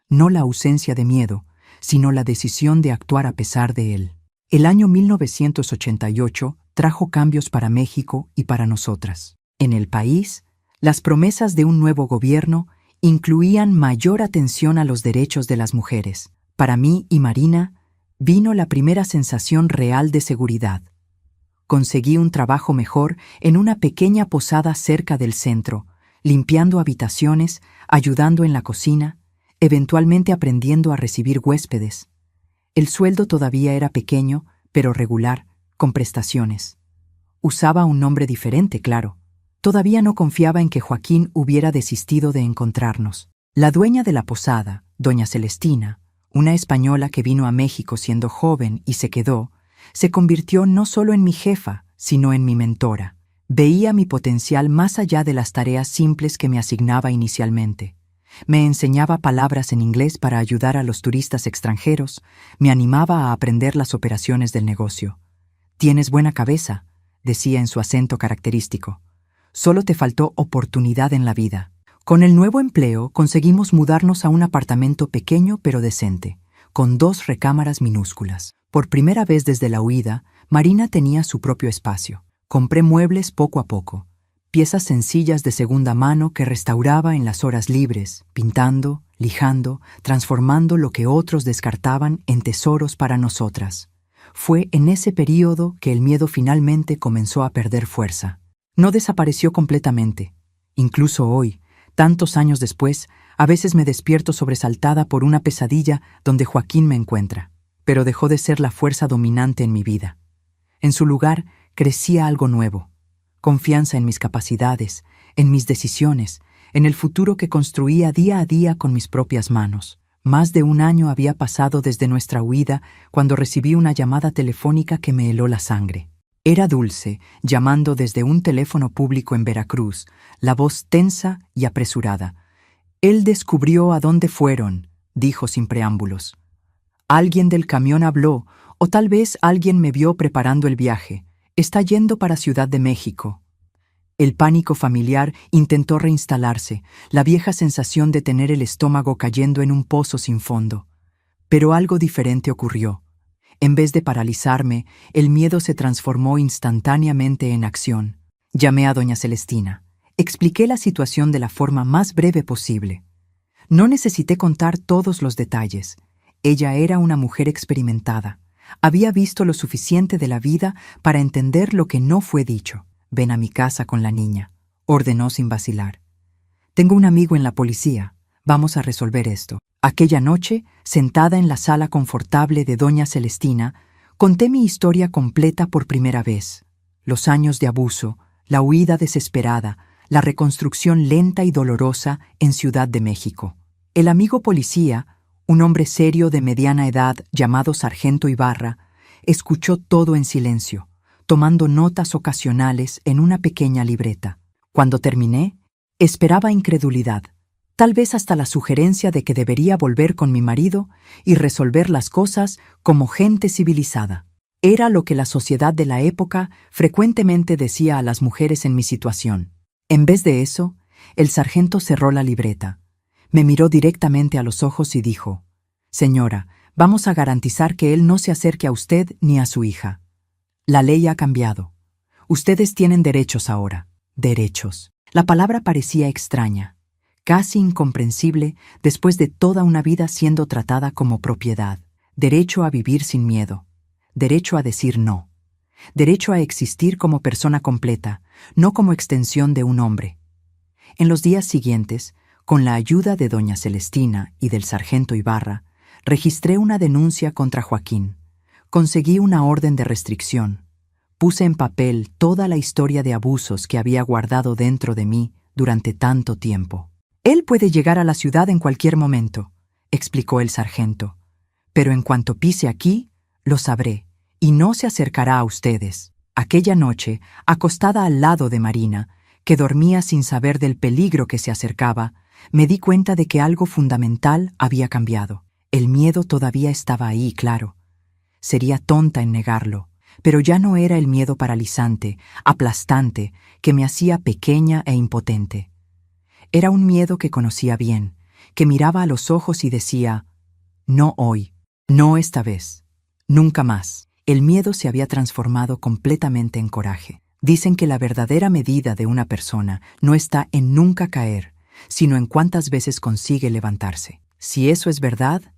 no la ausencia de miedo, sino la decisión de actuar a pesar de él. El año 1988 trajo cambios para México y para nosotras. En el país, las promesas de un nuevo gobierno incluían mayor atención a los derechos de las mujeres. Para mí y Marina, vino la primera sensación real de seguridad. Conseguí un trabajo mejor en una pequeña posada cerca del centro, limpiando habitaciones, ayudando en la cocina, eventualmente aprendiendo a recibir huéspedes. El sueldo todavía era pequeño, pero regular, con prestaciones. Usaba un nombre diferente, claro. Todavía no confiaba en que Joaquín hubiera desistido de encontrarnos. La dueña de la posada, doña Celestina, una española que vino a México siendo joven y se quedó, se convirtió no solo en mi jefa, sino en mi mentora. Veía mi potencial más allá de las tareas simples que me asignaba inicialmente. Me enseñaba palabras en inglés para ayudar a los turistas extranjeros, me animaba a aprender las operaciones del negocio. «Tienes buena cabeza», decía en su acento característico. «Solo te faltó oportunidad en la vida». Con el nuevo empleo conseguimos mudarnos a un apartamento pequeño pero decente, con 2 recámaras minúsculas. Por primera vez desde la huida, Marina tenía su propio espacio. Compré muebles poco a poco, piezas sencillas de segunda mano que restauraba en las horas libres, pintando, lijando, transformando lo que otros descartaban en tesoros para nosotras. Fue en ese período que el miedo finalmente comenzó a perder fuerza. No desapareció completamente. Incluso hoy, tantos años después, a veces me despierto sobresaltada por una pesadilla donde Joaquín me encuentra, pero dejó de ser la fuerza dominante en mi vida. En su lugar, crecía algo nuevo, confianza en mis capacidades, en mis decisiones, en el futuro que construía día a día con mis propias manos. Más de un año había pasado desde nuestra huida cuando recibí una llamada telefónica que me heló la sangre. Era Dulce, llamando desde un teléfono público en Veracruz, la voz tensa y apresurada. «Él descubrió a dónde fueron», dijo sin preámbulos. «Alguien del camión habló, o tal vez alguien me vio preparando el viaje. Está yendo para Ciudad de México». El pánico familiar intentó reinstalarse, la vieja sensación de tener el estómago cayendo en un pozo sin fondo. Pero algo diferente ocurrió. En vez de paralizarme, el miedo se transformó instantáneamente en acción. Llamé a doña Celestina. Expliqué la situación de la forma más breve posible. No necesité contar todos los detalles. Ella era una mujer experimentada. Había visto lo suficiente de la vida para entender lo que no fue dicho. «Ven a mi casa con la niña», ordenó sin vacilar. «Tengo un amigo en la policía. Vamos a resolver esto». Aquella noche, sentada en la sala confortable de doña Celestina, Conté mi historia completa por primera vez. Los años de abuso, la huida desesperada, la reconstrucción lenta y dolorosa en Ciudad de México. El amigo policía, un hombre serio de mediana edad llamado Sargento Ibarra, escuchó todo en silencio, tomando notas ocasionales en una pequeña libreta. Cuando terminé, esperaba incredulidad, tal vez hasta la sugerencia de que debería volver con mi marido y resolver las cosas como gente civilizada. Era lo que la sociedad de la época frecuentemente decía a las mujeres en mi situación. En vez de eso, el sargento cerró la libreta, me miró directamente a los ojos y dijo: «Señora, vamos a garantizar que él no se acerque a usted ni a su hija. La ley ha cambiado. Ustedes tienen derechos ahora». Derechos. La palabra parecía extraña, casi incomprensible después de toda una vida siendo tratada como propiedad. Derecho a vivir sin miedo. Derecho a decir no. Derecho a existir como persona completa, no como extensión de un hombre. En los días siguientes, con la ayuda de doña Celestina y del sargento Ibarra, registré una denuncia contra Joaquín. Conseguí una orden de restricción. Puse en papel toda la historia de abusos que había guardado dentro de mí durante tanto tiempo. «Él puede llegar a la ciudad en cualquier momento», explicó el sargento. «Pero en cuanto pise aquí, lo sabré, y no se acercará a ustedes». Aquella noche, acostada al lado de Marina, que dormía sin saber del peligro que se acercaba, me di cuenta de que algo fundamental había cambiado. El miedo todavía estaba ahí, claro. Sería tonta en negarlo, pero ya no era el miedo paralizante, aplastante, que me hacía pequeña e impotente. Era un miedo que conocía bien, que miraba a los ojos y decía: «No hoy, no esta vez, nunca más». El miedo se había transformado completamente en coraje. Dicen que la verdadera medida de una persona no está en nunca caer, sino en cuántas veces consigue levantarse. Si eso es verdad,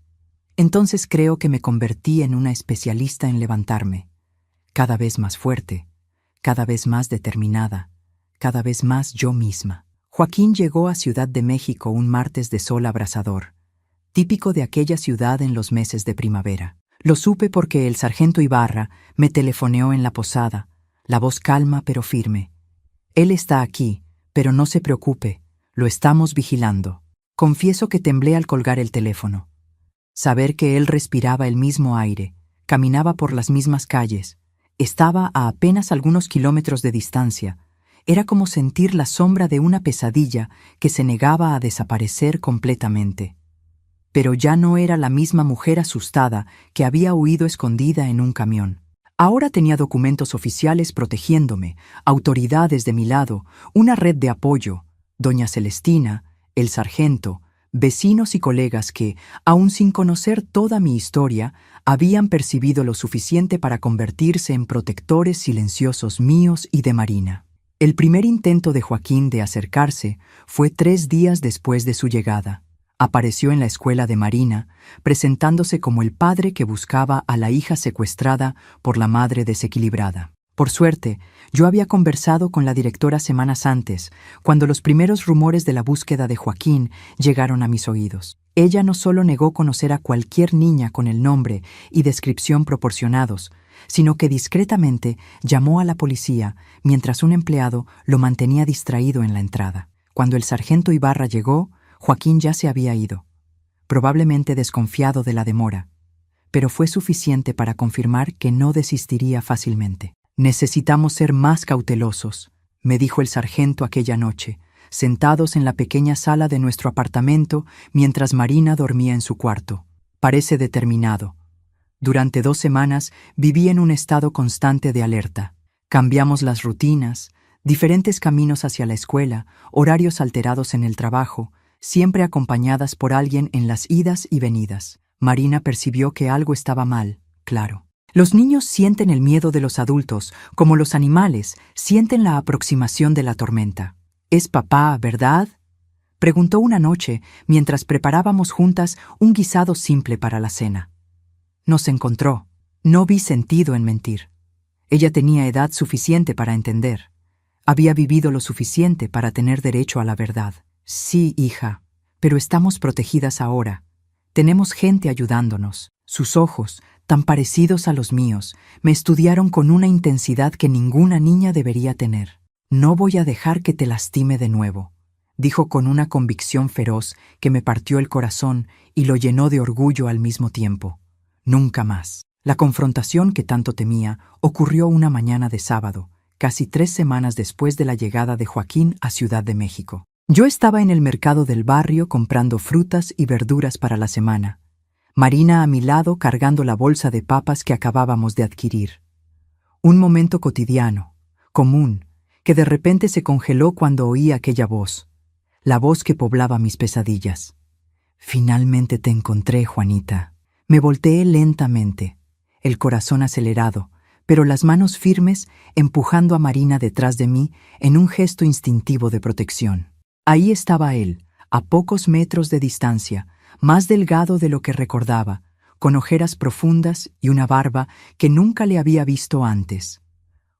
entonces creo que me convertí en una especialista en levantarme, cada vez más fuerte, cada vez más determinada, cada vez más yo misma. Joaquín llegó a Ciudad de México un martes de sol abrasador, típico de aquella ciudad en los meses de primavera. Lo supe porque el sargento Ibarra me telefoneó en la posada, la voz calma pero firme. «Él está aquí, pero no se preocupe, lo estamos vigilando». Confieso que temblé al colgar el teléfono. Saber que él respiraba el mismo aire, caminaba por las mismas calles, estaba a apenas algunos kilómetros de distancia, era como sentir la sombra de una pesadilla que se negaba a desaparecer completamente. Pero ya no era la misma mujer asustada que había huido escondida en un camión. Ahora tenía documentos oficiales protegiéndome, autoridades de mi lado, una red de apoyo, doña Celestina, el sargento, vecinos y colegas que, aun sin conocer toda mi historia, habían percibido lo suficiente para convertirse en protectores silenciosos míos y de Marina. El primer intento de Joaquín de acercarse fue 3 días después de su llegada. Apareció en la escuela de Marina, presentándose como el padre que buscaba a la hija secuestrada por la madre desequilibrada. Por suerte, yo había conversado con la directora semanas antes, cuando los primeros rumores de la búsqueda de Joaquín llegaron a mis oídos. Ella no solo negó conocer a cualquier niña con el nombre y descripción proporcionados, sino que discretamente llamó a la policía mientras un empleado lo mantenía distraído en la entrada. Cuando el sargento Ibarra llegó, Joaquín ya se había ido, probablemente desconfiado de la demora, pero fue suficiente para confirmar que no desistiría fácilmente. «Necesitamos ser más cautelosos», me dijo el sargento aquella noche, sentados en la pequeña sala de nuestro apartamento mientras Marina dormía en su cuarto. «Parece determinado. Durante 2 semanas viví en un estado constante de alerta. Cambiamos las rutinas, diferentes caminos hacia la escuela, horarios alterados en el trabajo, siempre acompañadas por alguien en las idas y venidas. Marina percibió que algo estaba mal, claro. Los niños sienten el miedo de los adultos, como los animales sienten la aproximación de la tormenta. «¿Es papá, verdad?», preguntó una noche mientras preparábamos juntas un guisado simple para la cena. Nos encontró. No vi sentido en mentir. Ella tenía edad suficiente para entender. Había vivido lo suficiente para tener derecho a la verdad. «Sí, hija, pero estamos protegidas ahora. Tenemos gente ayudándonos». Sus ojos, tan parecidos a los míos, me estudiaron con una intensidad que ninguna niña debería tener. No voy a dejar que te lastime de nuevo, dijo con una convicción feroz que me partió el corazón y lo llenó de orgullo al mismo tiempo. Nunca más. La confrontación que tanto temía ocurrió una mañana de sábado, casi 3 semanas después de la llegada de Joaquín a Ciudad de México. Yo estaba en el mercado del barrio comprando frutas y verduras para la semana. Marina a mi lado cargando la bolsa de papas que acabábamos de adquirir. Un momento cotidiano, común, que de repente se congeló cuando oí aquella voz, la voz que poblaba mis pesadillas. Finalmente te encontré, Juanita. Me volteé lentamente, el corazón acelerado, pero las manos firmes empujando a Marina detrás de mí en un gesto instintivo de protección. Ahí estaba él, a pocos metros de distancia, más delgado de lo que recordaba, con ojeras profundas y una barba que nunca le había visto antes.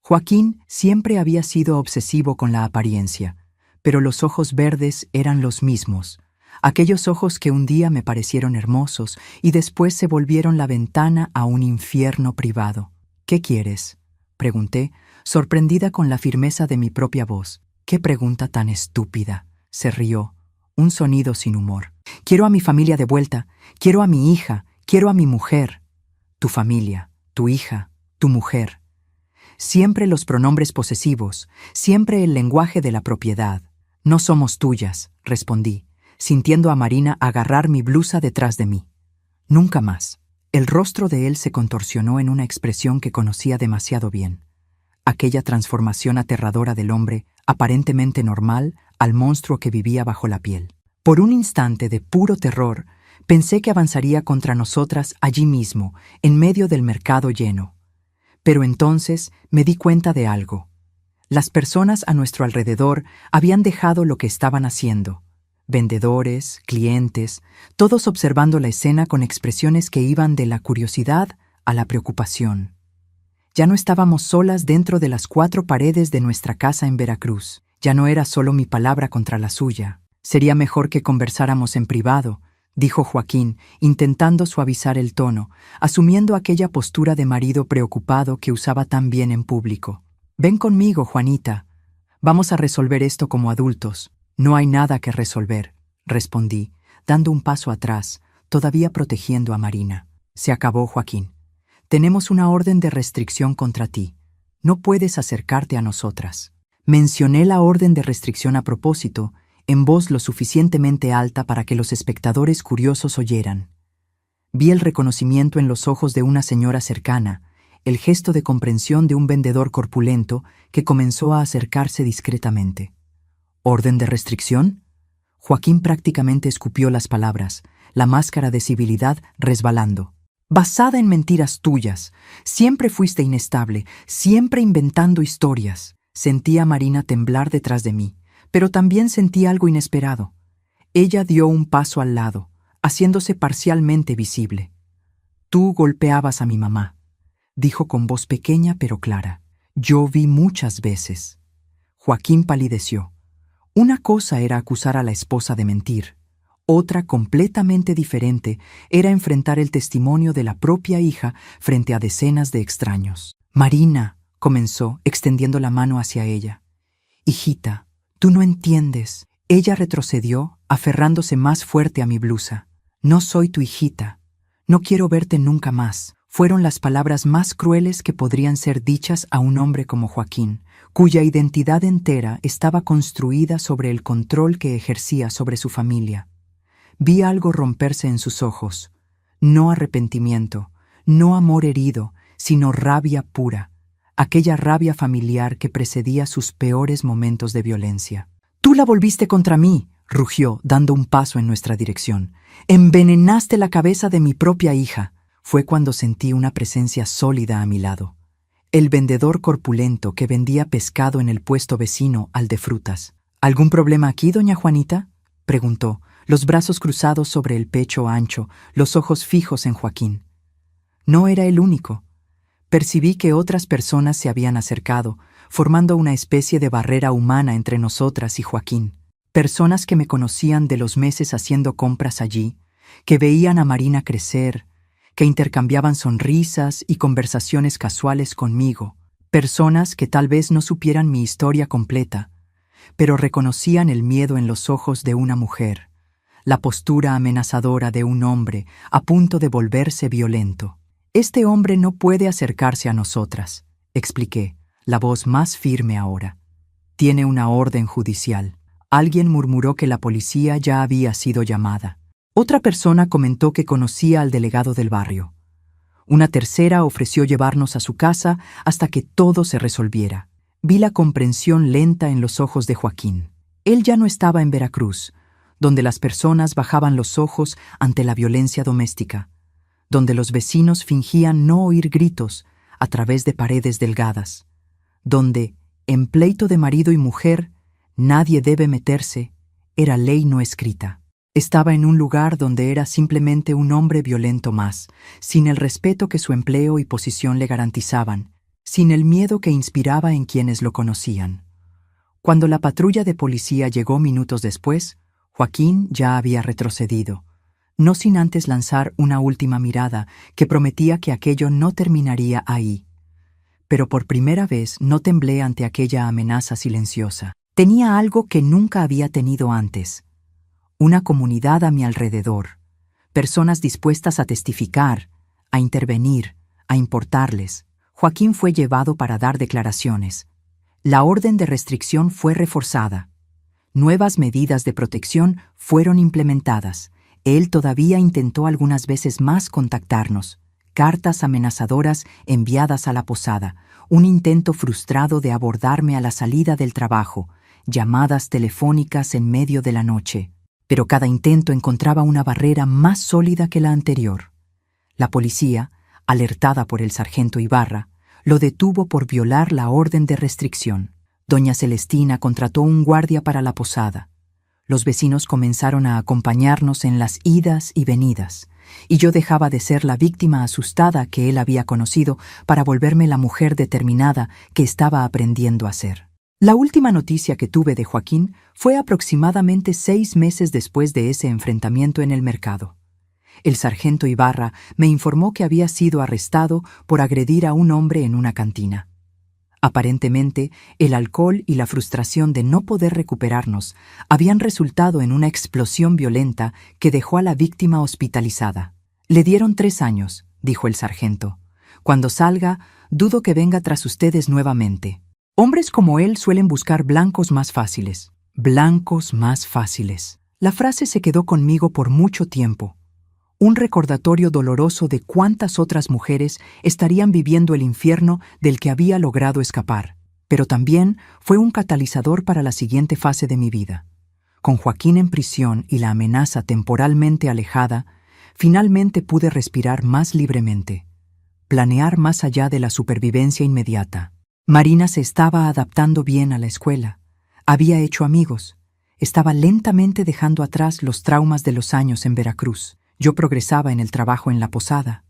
Joaquín siempre había sido obsesivo con la apariencia, pero los ojos verdes eran los mismos, aquellos ojos que un día me parecieron hermosos y después se volvieron la ventana a un infierno privado. ¿Qué quieres?, pregunté, sorprendida con la firmeza de mi propia voz. «¿Qué pregunta tan estúpida?», se rió, un sonido sin humor. «Quiero a mi familia de vuelta, quiero a mi hija, quiero a mi mujer». «Tu familia, tu hija, tu mujer». Siempre los pronombres posesivos, siempre el lenguaje de la propiedad. «No somos tuyas», respondí, sintiendo a Marina agarrar mi blusa detrás de mí. «Nunca más». El rostro de él se contorsionó en una expresión que conocía demasiado bien. Aquella transformación aterradora del hombre, aparentemente normal, al monstruo que vivía bajo la piel. Por un instante de puro terror, pensé que avanzaría contra nosotras allí mismo, en medio del mercado lleno. Pero entonces me di cuenta de algo. Las personas a nuestro alrededor habían dejado lo que estaban haciendo. Vendedores, clientes, todos observando la escena con expresiones que iban de la curiosidad a la preocupación. Ya no estábamos solas dentro de las 4 paredes de nuestra casa en Veracruz. Ya no era solo mi palabra contra la suya. «Sería mejor que conversáramos en privado», dijo Joaquín, intentando suavizar el tono, asumiendo aquella postura de marido preocupado que usaba tan bien en público. «Ven conmigo, Juanita. Vamos a resolver esto como adultos». «No hay nada que resolver», respondí, dando un paso atrás, todavía protegiendo a Marina. «Se acabó, Joaquín. Tenemos una orden de restricción contra ti. No puedes acercarte a nosotras». Mencioné la orden de restricción a propósito, en voz lo suficientemente alta para que los espectadores curiosos oyeran. Vi el reconocimiento en los ojos de una señora cercana, el gesto de comprensión de un vendedor corpulento que comenzó a acercarse discretamente. «¿Orden de restricción?». Joaquín prácticamente escupió las palabras, la máscara de civilidad resbalando. «Basada en mentiras tuyas. Siempre fuiste inestable, siempre inventando historias». Sentí a Marina temblar detrás de mí, pero también sentí algo inesperado. Ella dio un paso al lado, haciéndose parcialmente visible. «Tú golpeabas a mi mamá», dijo con voz pequeña pero clara. «Yo vi muchas veces». Joaquín palideció. Una cosa era acusar a la esposa de mentir. Otra, completamente diferente, era enfrentar el testimonio de la propia hija frente a decenas de extraños. «Marina», comenzó, extendiendo la mano hacia ella. «Hijita, tú no entiendes». Ella retrocedió, aferrándose más fuerte a mi blusa. «No soy tu hijita. No quiero verte nunca más». Fueron las palabras más crueles que podrían ser dichas a un hombre como Joaquín, cuya identidad entera estaba construida sobre el control que ejercía sobre su familia. Vi algo romperse en sus ojos. No arrepentimiento, no amor herido, sino rabia pura, aquella rabia familiar que precedía sus peores momentos de violencia. «Tú la volviste contra mí», rugió, dando un paso en nuestra dirección. «Envenenaste la cabeza de mi propia hija». Fue cuando sentí una presencia sólida a mi lado. El vendedor corpulento que vendía pescado en el puesto vecino al de frutas. «¿Algún problema aquí, doña Juanita?», preguntó, los brazos cruzados sobre el pecho ancho, los ojos fijos en Joaquín. No era el único. Percibí que otras personas se habían acercado, formando una especie de barrera humana entre nosotras y Joaquín. Personas que me conocían de los meses haciendo compras allí, que veían a Marina crecer, que intercambiaban sonrisas y conversaciones casuales conmigo, personas que tal vez no supieran mi historia completa, pero reconocían el miedo en los ojos de una mujer, la postura amenazadora de un hombre a punto de volverse violento. Este hombre no puede acercarse a nosotras, expliqué, la voz más firme ahora. Tiene una orden judicial. Alguien murmuró que la policía ya había sido llamada. Otra persona comentó que conocía al delegado del barrio. Una tercera ofreció llevarnos a su casa hasta que todo se resolviera. Vi la comprensión lenta en los ojos de Joaquín. Él ya no estaba en Veracruz, donde las personas bajaban los ojos ante la violencia doméstica, donde los vecinos fingían no oír gritos a través de paredes delgadas, donde, en pleito de marido y mujer, nadie debe meterse, era ley no escrita. Estaba en un lugar donde era simplemente un hombre violento más, sin el respeto que su empleo y posición le garantizaban, sin el miedo que inspiraba en quienes lo conocían. Cuando la patrulla de policía llegó minutos después, Joaquín ya había retrocedido, no sin antes lanzar una última mirada que prometía que aquello no terminaría ahí. Pero por primera vez no temblé ante aquella amenaza silenciosa. Tenía algo que nunca había tenido antes. Una comunidad a mi alrededor, personas dispuestas a testificar, a intervenir, a importarles. Joaquín fue llevado para dar declaraciones. La orden de restricción fue reforzada. Nuevas medidas de protección fueron implementadas. Él todavía intentó algunas veces más contactarnos. Cartas amenazadoras enviadas a la posada, un intento frustrado de abordarme a la salida del trabajo, llamadas telefónicas en medio de la noche. Pero cada intento encontraba una barrera más sólida que la anterior. La policía, alertada por el sargento Ibarra, lo detuvo por violar la orden de restricción. Doña Celestina contrató un guardia para la posada. Los vecinos comenzaron a acompañarnos en las idas y venidas, y yo dejaba de ser la víctima asustada que él había conocido para volverme la mujer determinada que estaba aprendiendo a ser. La última noticia que tuve de Joaquín fue aproximadamente 6 meses después de ese enfrentamiento en el mercado. El sargento Ibarra me informó que había sido arrestado por agredir a un hombre en una cantina. Aparentemente, el alcohol y la frustración de no poder recuperarnos habían resultado en una explosión violenta que dejó a la víctima hospitalizada. Le dieron 3 años, dijo el sargento. Cuando salga, dudo que venga tras ustedes nuevamente. Hombres como él suelen buscar blancos más fáciles. Blancos más fáciles. La frase se quedó conmigo por mucho tiempo. Un recordatorio doloroso de cuántas otras mujeres estarían viviendo el infierno del que había logrado escapar, pero también fue un catalizador para la siguiente fase de mi vida. Con Joaquín en prisión y la amenaza temporalmente alejada, finalmente pude respirar más libremente, planear más allá de la supervivencia inmediata. Marina se estaba adaptando bien a la escuela, había hecho amigos, estaba lentamente dejando atrás los traumas de los años en Veracruz. Yo progresaba en el trabajo en la posada,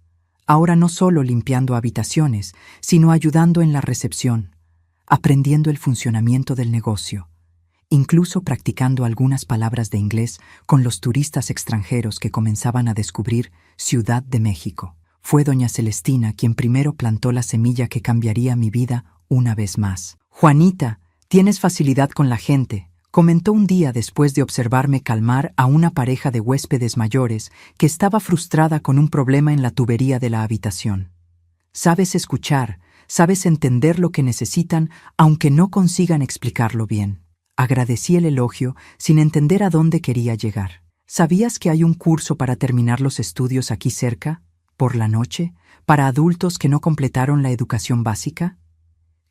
ahora no solo limpiando habitaciones, sino ayudando en la recepción, aprendiendo el funcionamiento del negocio, incluso practicando algunas palabras de inglés con los turistas extranjeros que comenzaban a descubrir Ciudad de México. Fue doña Celestina quien primero plantó la semilla que cambiaría mi vida una vez más. «Juanita, tienes facilidad con la gente», comentó un día después de observarme calmar a una pareja de huéspedes mayores que estaba frustrada con un problema en la tubería de la habitación. Sabes escuchar, sabes entender lo que necesitan aunque no consigan explicarlo bien. Agradecí el elogio sin entender a dónde quería llegar. ¿Sabías que hay un curso para terminar los estudios aquí cerca, por la noche, para adultos que no completaron la educación básica?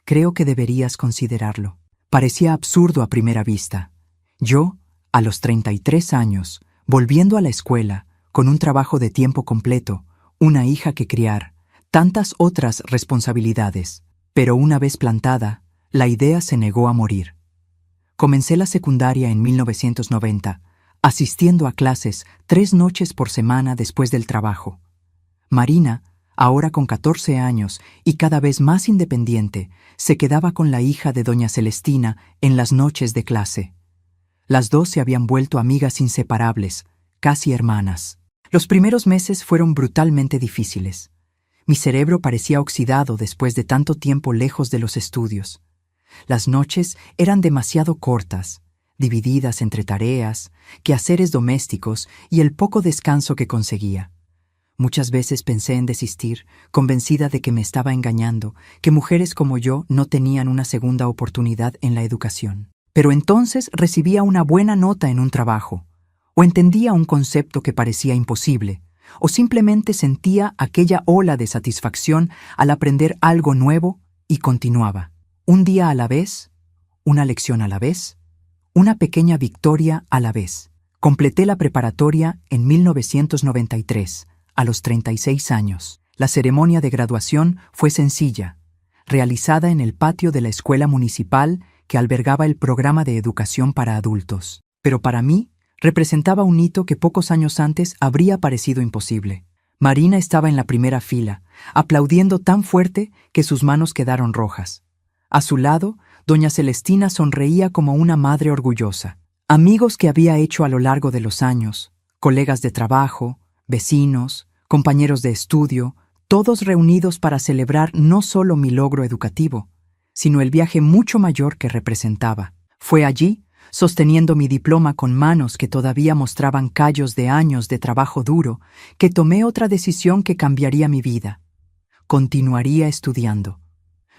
Creo que deberías considerarlo. Parecía absurdo a primera vista. Yo, a los 33 años, volviendo a la escuela, con un trabajo de tiempo completo, una hija que criar, tantas otras responsabilidades. Pero una vez plantada, la idea se negó a morir. Comencé la secundaria en 1990, asistiendo a clases 3 noches por semana después del trabajo. Marina, ahora con 14 años y cada vez más independiente, se quedaba con la hija de doña Celestina en las noches de clase. Las dos se habían vuelto amigas inseparables, casi hermanas. Los primeros meses fueron brutalmente difíciles. Mi cerebro parecía oxidado después de tanto tiempo lejos de los estudios. Las noches eran demasiado cortas, divididas entre tareas, quehaceres domésticos y el poco descanso que conseguía. Muchas veces pensé en desistir, convencida de que me estaba engañando, que mujeres como yo no tenían una segunda oportunidad en la educación. Pero entonces recibía una buena nota en un trabajo, o entendía un concepto que parecía imposible, o simplemente sentía aquella ola de satisfacción al aprender algo nuevo y continuaba. Un día a la vez, una lección a la vez, una pequeña victoria a la vez. Completé la preparatoria en 1993, a los 36 años. La ceremonia de graduación fue sencilla, realizada en el patio de la escuela municipal que albergaba el programa de educación para adultos. Pero para mí, representaba un hito que pocos años antes habría parecido imposible. Marina estaba en la primera fila, aplaudiendo tan fuerte que sus manos quedaron rojas. A su lado, doña Celestina sonreía como una madre orgullosa. Amigos que había hecho a lo largo de los años, colegas de trabajo, vecinos, compañeros de estudio, todos reunidos para celebrar no solo mi logro educativo, sino el viaje mucho mayor que representaba. Fue allí, sosteniendo mi diploma con manos que todavía mostraban callos de años de trabajo duro, que tomé otra decisión que cambiaría mi vida. Continuaría estudiando.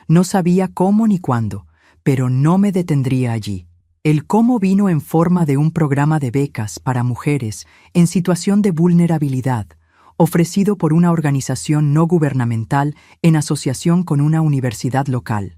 No sabía cómo ni cuándo, pero no me detendría allí. El cómo vino en forma de un programa de becas para mujeres en situación de vulnerabilidad, ofrecido por una organización no gubernamental en asociación con una universidad local.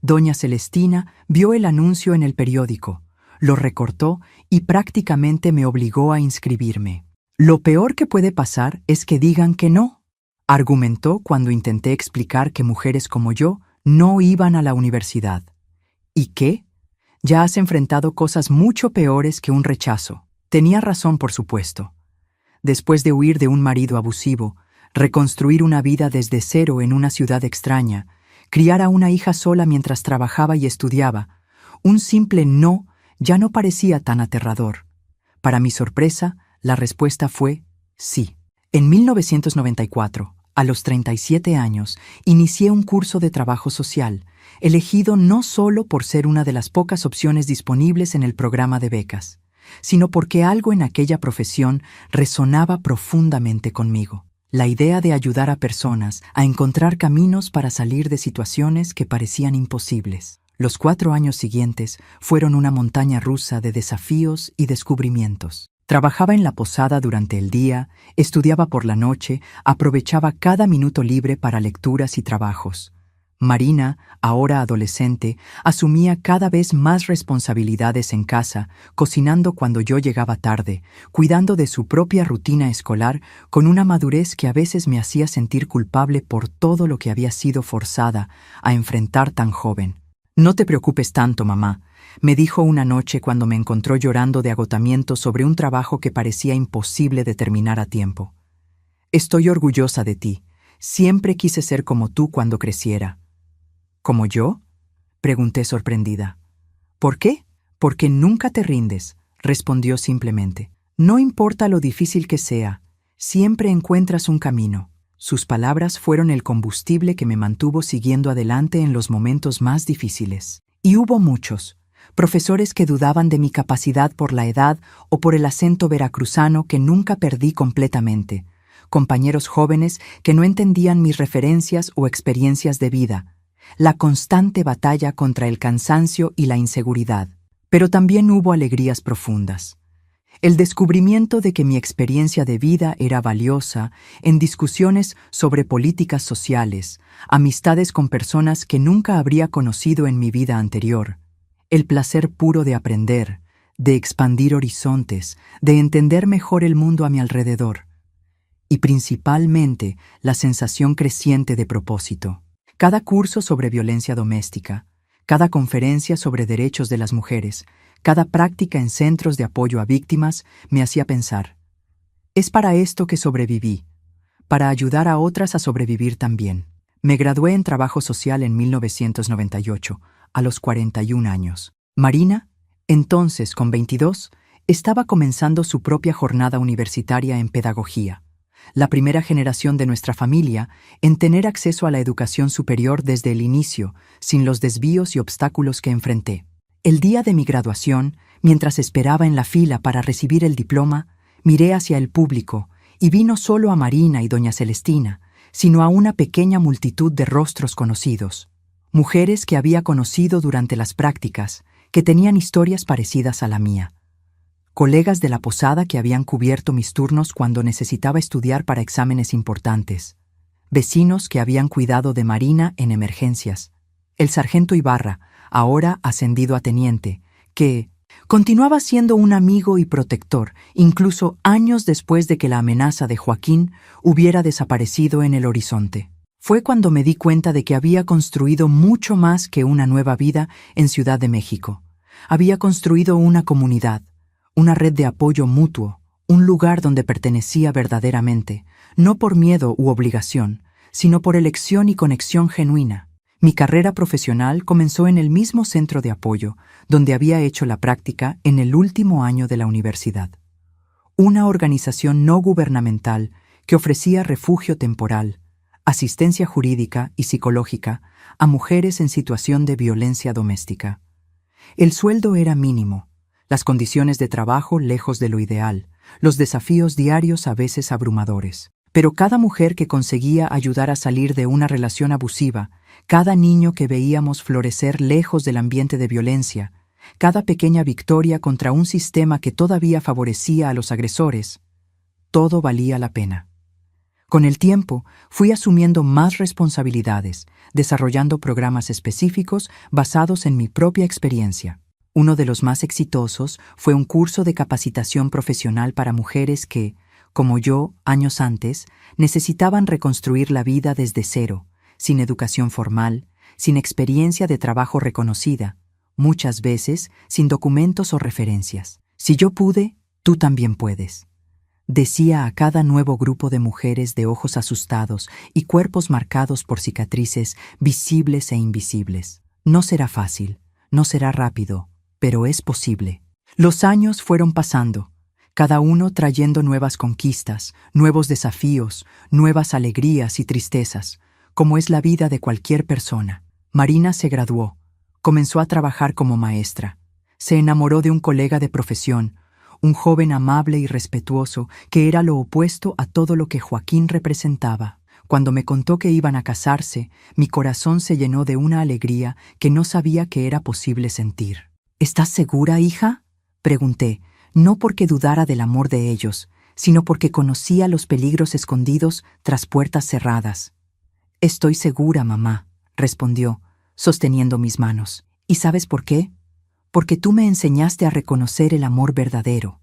Doña Celestina vio el anuncio en el periódico, lo recortó y prácticamente me obligó a inscribirme. Lo peor que puede pasar es que digan que no, argumentó cuando intenté explicar que mujeres como yo no iban a la universidad. ¿Y qué? Ya has enfrentado cosas mucho peores que un rechazo. Tenía razón, por supuesto. Después de huir de un marido abusivo, reconstruir una vida desde cero en una ciudad extraña, criar a una hija sola mientras trabajaba y estudiaba, un simple no ya no parecía tan aterrador. Para mi sorpresa, la respuesta fue sí. En 1994, a los 37 años, inicié un curso de trabajo social, elegido no solo por ser una de las pocas opciones disponibles en el programa de becas, sino porque algo en aquella profesión resonaba profundamente conmigo. La idea de ayudar a personas a encontrar caminos para salir de situaciones que parecían imposibles. Los 4 años siguientes fueron una montaña rusa de desafíos y descubrimientos. Trabajaba en la posada durante el día, estudiaba por la noche, aprovechaba cada minuto libre para lecturas y trabajos. Marina, ahora adolescente, asumía cada vez más responsabilidades en casa, cocinando cuando yo llegaba tarde, cuidando de su propia rutina escolar con una madurez que a veces me hacía sentir culpable por todo lo que había sido forzada a enfrentar tan joven. «No te preocupes tanto, mamá», me dijo una noche cuando me encontró llorando de agotamiento sobre un trabajo que parecía imposible de terminar a tiempo. «Estoy orgullosa de ti. Siempre quise ser como tú cuando creciera». «¿Como yo?», pregunté sorprendida. «¿Por qué?». «Porque nunca te rindes», respondió simplemente. «No importa lo difícil que sea, siempre encuentras un camino». Sus palabras fueron el combustible que me mantuvo siguiendo adelante en los momentos más difíciles. Y hubo muchos. Profesores que dudaban de mi capacidad por la edad o por el acento veracruzano que nunca perdí completamente. Compañeros jóvenes que no entendían mis referencias o experiencias de vida. La constante batalla contra el cansancio y la inseguridad. Pero también hubo alegrías profundas. El descubrimiento de que mi experiencia de vida era valiosa en discusiones sobre políticas sociales, amistades con personas que nunca habría conocido en mi vida anterior, el placer puro de aprender, de expandir horizontes, de entender mejor el mundo a mi alrededor, y principalmente la sensación creciente de propósito. Cada curso sobre violencia doméstica, cada conferencia sobre derechos de las mujeres, cada práctica en centros de apoyo a víctimas me hacía pensar, es para esto que sobreviví, para ayudar a otras a sobrevivir también. Me gradué en trabajo social en 1998, a los 41 años. Marina, entonces con 22, estaba comenzando su propia jornada universitaria en pedagogía, la primera generación de nuestra familia en tener acceso a la educación superior desde el inicio, sin los desvíos y obstáculos que enfrenté. El día de mi graduación, mientras esperaba en la fila para recibir el diploma, miré hacia el público y vi no solo a Marina y doña Celestina, sino a una pequeña multitud de rostros conocidos, mujeres que había conocido durante las prácticas, que tenían historias parecidas a la mía, colegas de la posada que habían cubierto mis turnos cuando necesitaba estudiar para exámenes importantes, vecinos que habían cuidado de Marina en emergencias, el sargento Ibarra, ahora ascendido a teniente, que continuaba siendo un amigo y protector, incluso años después de que la amenaza de Joaquín hubiera desaparecido en el horizonte. Fue cuando me di cuenta de que había construido mucho más que una nueva vida en Ciudad de México. Había construido una comunidad, una red de apoyo mutuo, un lugar donde pertenecía verdaderamente, no por miedo u obligación, sino por elección y conexión genuina. Mi carrera profesional comenzó en el mismo centro de apoyo, donde había hecho la práctica en el último año de la universidad. Una organización no gubernamental que ofrecía refugio temporal, asistencia jurídica y psicológica a mujeres en situación de violencia doméstica. El sueldo era mínimo, las condiciones de trabajo lejos de lo ideal, los desafíos diarios a veces abrumadores. Pero cada mujer que conseguía ayudar a salir de una relación abusiva, cada niño que veíamos florecer lejos del ambiente de violencia, cada pequeña victoria contra un sistema que todavía favorecía a los agresores, todo valía la pena. Con el tiempo, fui asumiendo más responsabilidades, desarrollando programas específicos basados en mi propia experiencia. Uno de los más exitosos fue un curso de capacitación profesional para mujeres que, como yo, años antes, necesitaban reconstruir la vida desde cero, sin educación formal, sin experiencia de trabajo reconocida, muchas veces sin documentos o referencias. Si yo pude, tú también puedes. Decía a cada nuevo grupo de mujeres de ojos asustados y cuerpos marcados por cicatrices visibles e invisibles. No será fácil, no será rápido, pero es posible. Los años fueron pasando, cada uno trayendo nuevas conquistas, nuevos desafíos, nuevas alegrías y tristezas, como es la vida de cualquier persona. Marina se graduó, comenzó a trabajar como maestra, se enamoró de un colega de profesión, un joven amable y respetuoso que era lo opuesto a todo lo que Joaquín representaba. Cuando me contó que iban a casarse, mi corazón se llenó de una alegría que no sabía que era posible sentir. ¿Estás segura, hija?, pregunté, no porque dudara del amor de ellos, sino porque conocía los peligros escondidos tras puertas cerradas. Estoy segura, mamá, respondió, sosteniendo mis manos. ¿Y sabes por qué? Porque tú me enseñaste a reconocer el amor verdadero,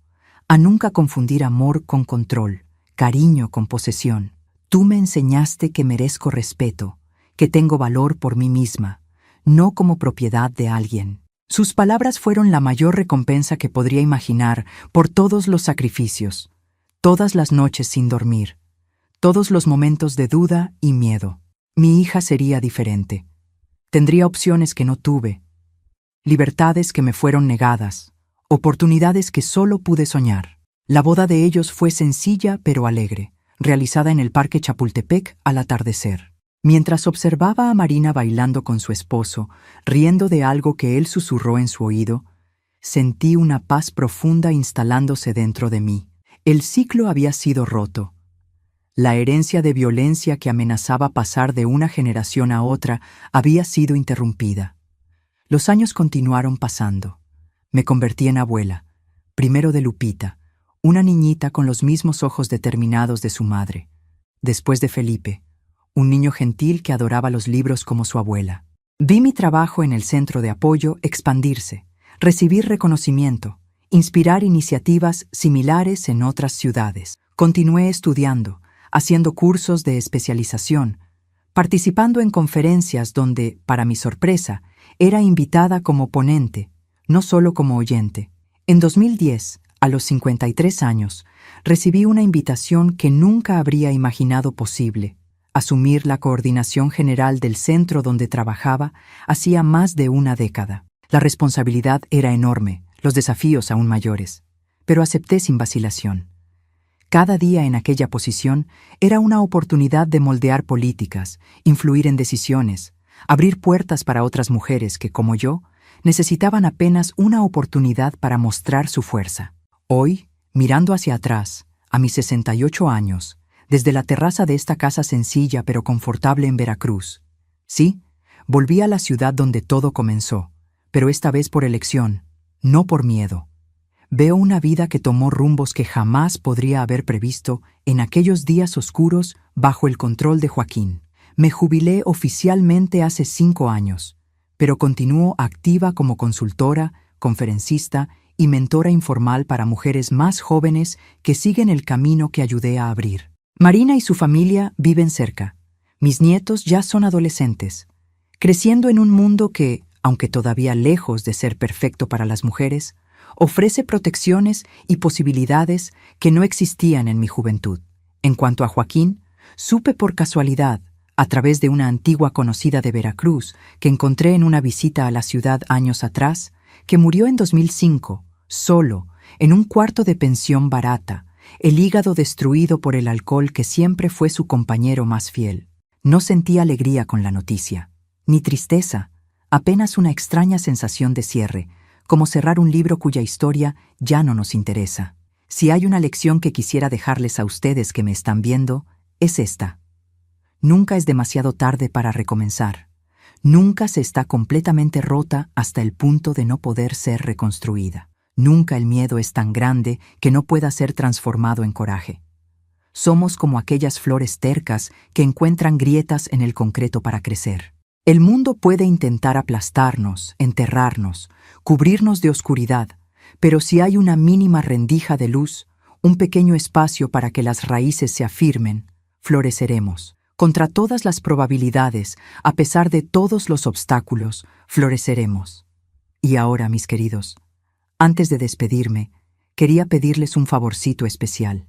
a nunca confundir amor con control, cariño con posesión. Tú me enseñaste que merezco respeto, que tengo valor por mí misma, no como propiedad de alguien. Sus palabras fueron la mayor recompensa que podría imaginar por todos los sacrificios, todas las noches sin dormir, todos los momentos de duda y miedo. Mi hija sería diferente. Tendría opciones que no tuve, libertades que me fueron negadas, oportunidades que solo pude soñar. La boda de ellos fue sencilla pero alegre, realizada en el Parque Chapultepec al atardecer. Mientras observaba a Marina bailando con su esposo, riendo de algo que él susurró en su oído, sentí una paz profunda instalándose dentro de mí. El ciclo había sido roto. La herencia de violencia que amenazaba pasar de una generación a otra había sido interrumpida. Los años continuaron pasando. Me convertí en abuela, primero de Lupita, una niñita con los mismos ojos determinados de su madre, después de Felipe, un niño gentil que adoraba los libros como su abuela. Vi mi trabajo en el centro de apoyo expandirse, recibir reconocimiento, inspirar iniciativas similares en otras ciudades. Continué estudiando, haciendo cursos de especialización, participando en conferencias donde, para mi sorpresa, era invitada como ponente, no solo como oyente. En 2010, a los 53 años, recibí una invitación que nunca habría imaginado posible: asumir la coordinación general del centro donde trabajaba hacía más de una década. La responsabilidad era enorme, los desafíos aún mayores. pero acepté sin vacilación. Cada día en aquella posición era una oportunidad de moldear políticas, influir en decisiones, abrir puertas para otras mujeres que, como yo, necesitaban apenas una oportunidad para mostrar su fuerza. Hoy, mirando hacia atrás, a mis 68 años, desde la terraza de esta casa sencilla pero confortable en Veracruz, sí, volví a la ciudad donde todo comenzó, pero esta vez por elección, no por miedo. Veo una vida que tomó rumbos que jamás podría haber previsto en aquellos días oscuros bajo el control de Joaquín. Me jubilé oficialmente hace 5 años, pero continúo activa como consultora, conferencista y mentora informal para mujeres más jóvenes que siguen el camino que ayudé a abrir. Marina y su familia viven cerca. Mis nietos ya son adolescentes, creciendo en un mundo que, aunque todavía lejos de ser perfecto para las mujeres, ofrece protecciones y posibilidades que no existían en mi juventud. En cuanto a Joaquín, supe por casualidad, a través de una antigua conocida de Veracruz que encontré en una visita a la ciudad años atrás, que murió en 2005, solo, en un cuarto de pensión barata, el hígado destruido por el alcohol que siempre fue su compañero más fiel. No sentí alegría con la noticia, ni tristeza, apenas una extraña sensación de cierre, como cerrar un libro cuya historia ya no nos interesa. Si hay una lección que quisiera dejarles a ustedes que me están viendo, es esta. Nunca es demasiado tarde para recomenzar. Nunca se está completamente rota hasta el punto de no poder ser reconstruida. Nunca el miedo es tan grande que no pueda ser transformado en coraje. Somos como aquellas flores tercas que encuentran grietas en el concreto para crecer. El mundo puede intentar aplastarnos, enterrarnos, cubrirnos de oscuridad, pero si hay una mínima rendija de luz, un pequeño espacio para que las raíces se afirmen, floreceremos. Contra todas las probabilidades, a pesar de todos los obstáculos, floreceremos. Y ahora, mis queridos, antes de despedirme, quería pedirles un favorcito especial.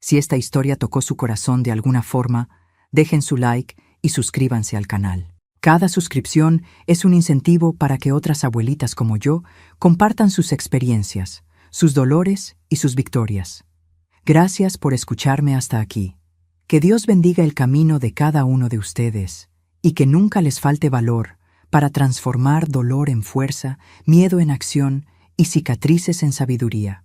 Si esta historia tocó su corazón de alguna forma, dejen su like y suscríbanse al canal. Cada suscripción es un incentivo para que otras abuelitas como yo compartan sus experiencias, sus dolores y sus victorias. Gracias por escucharme hasta aquí. Que Dios bendiga el camino de cada uno de ustedes y que nunca les falte valor para transformar dolor en fuerza, miedo en acción y cicatrices en sabiduría.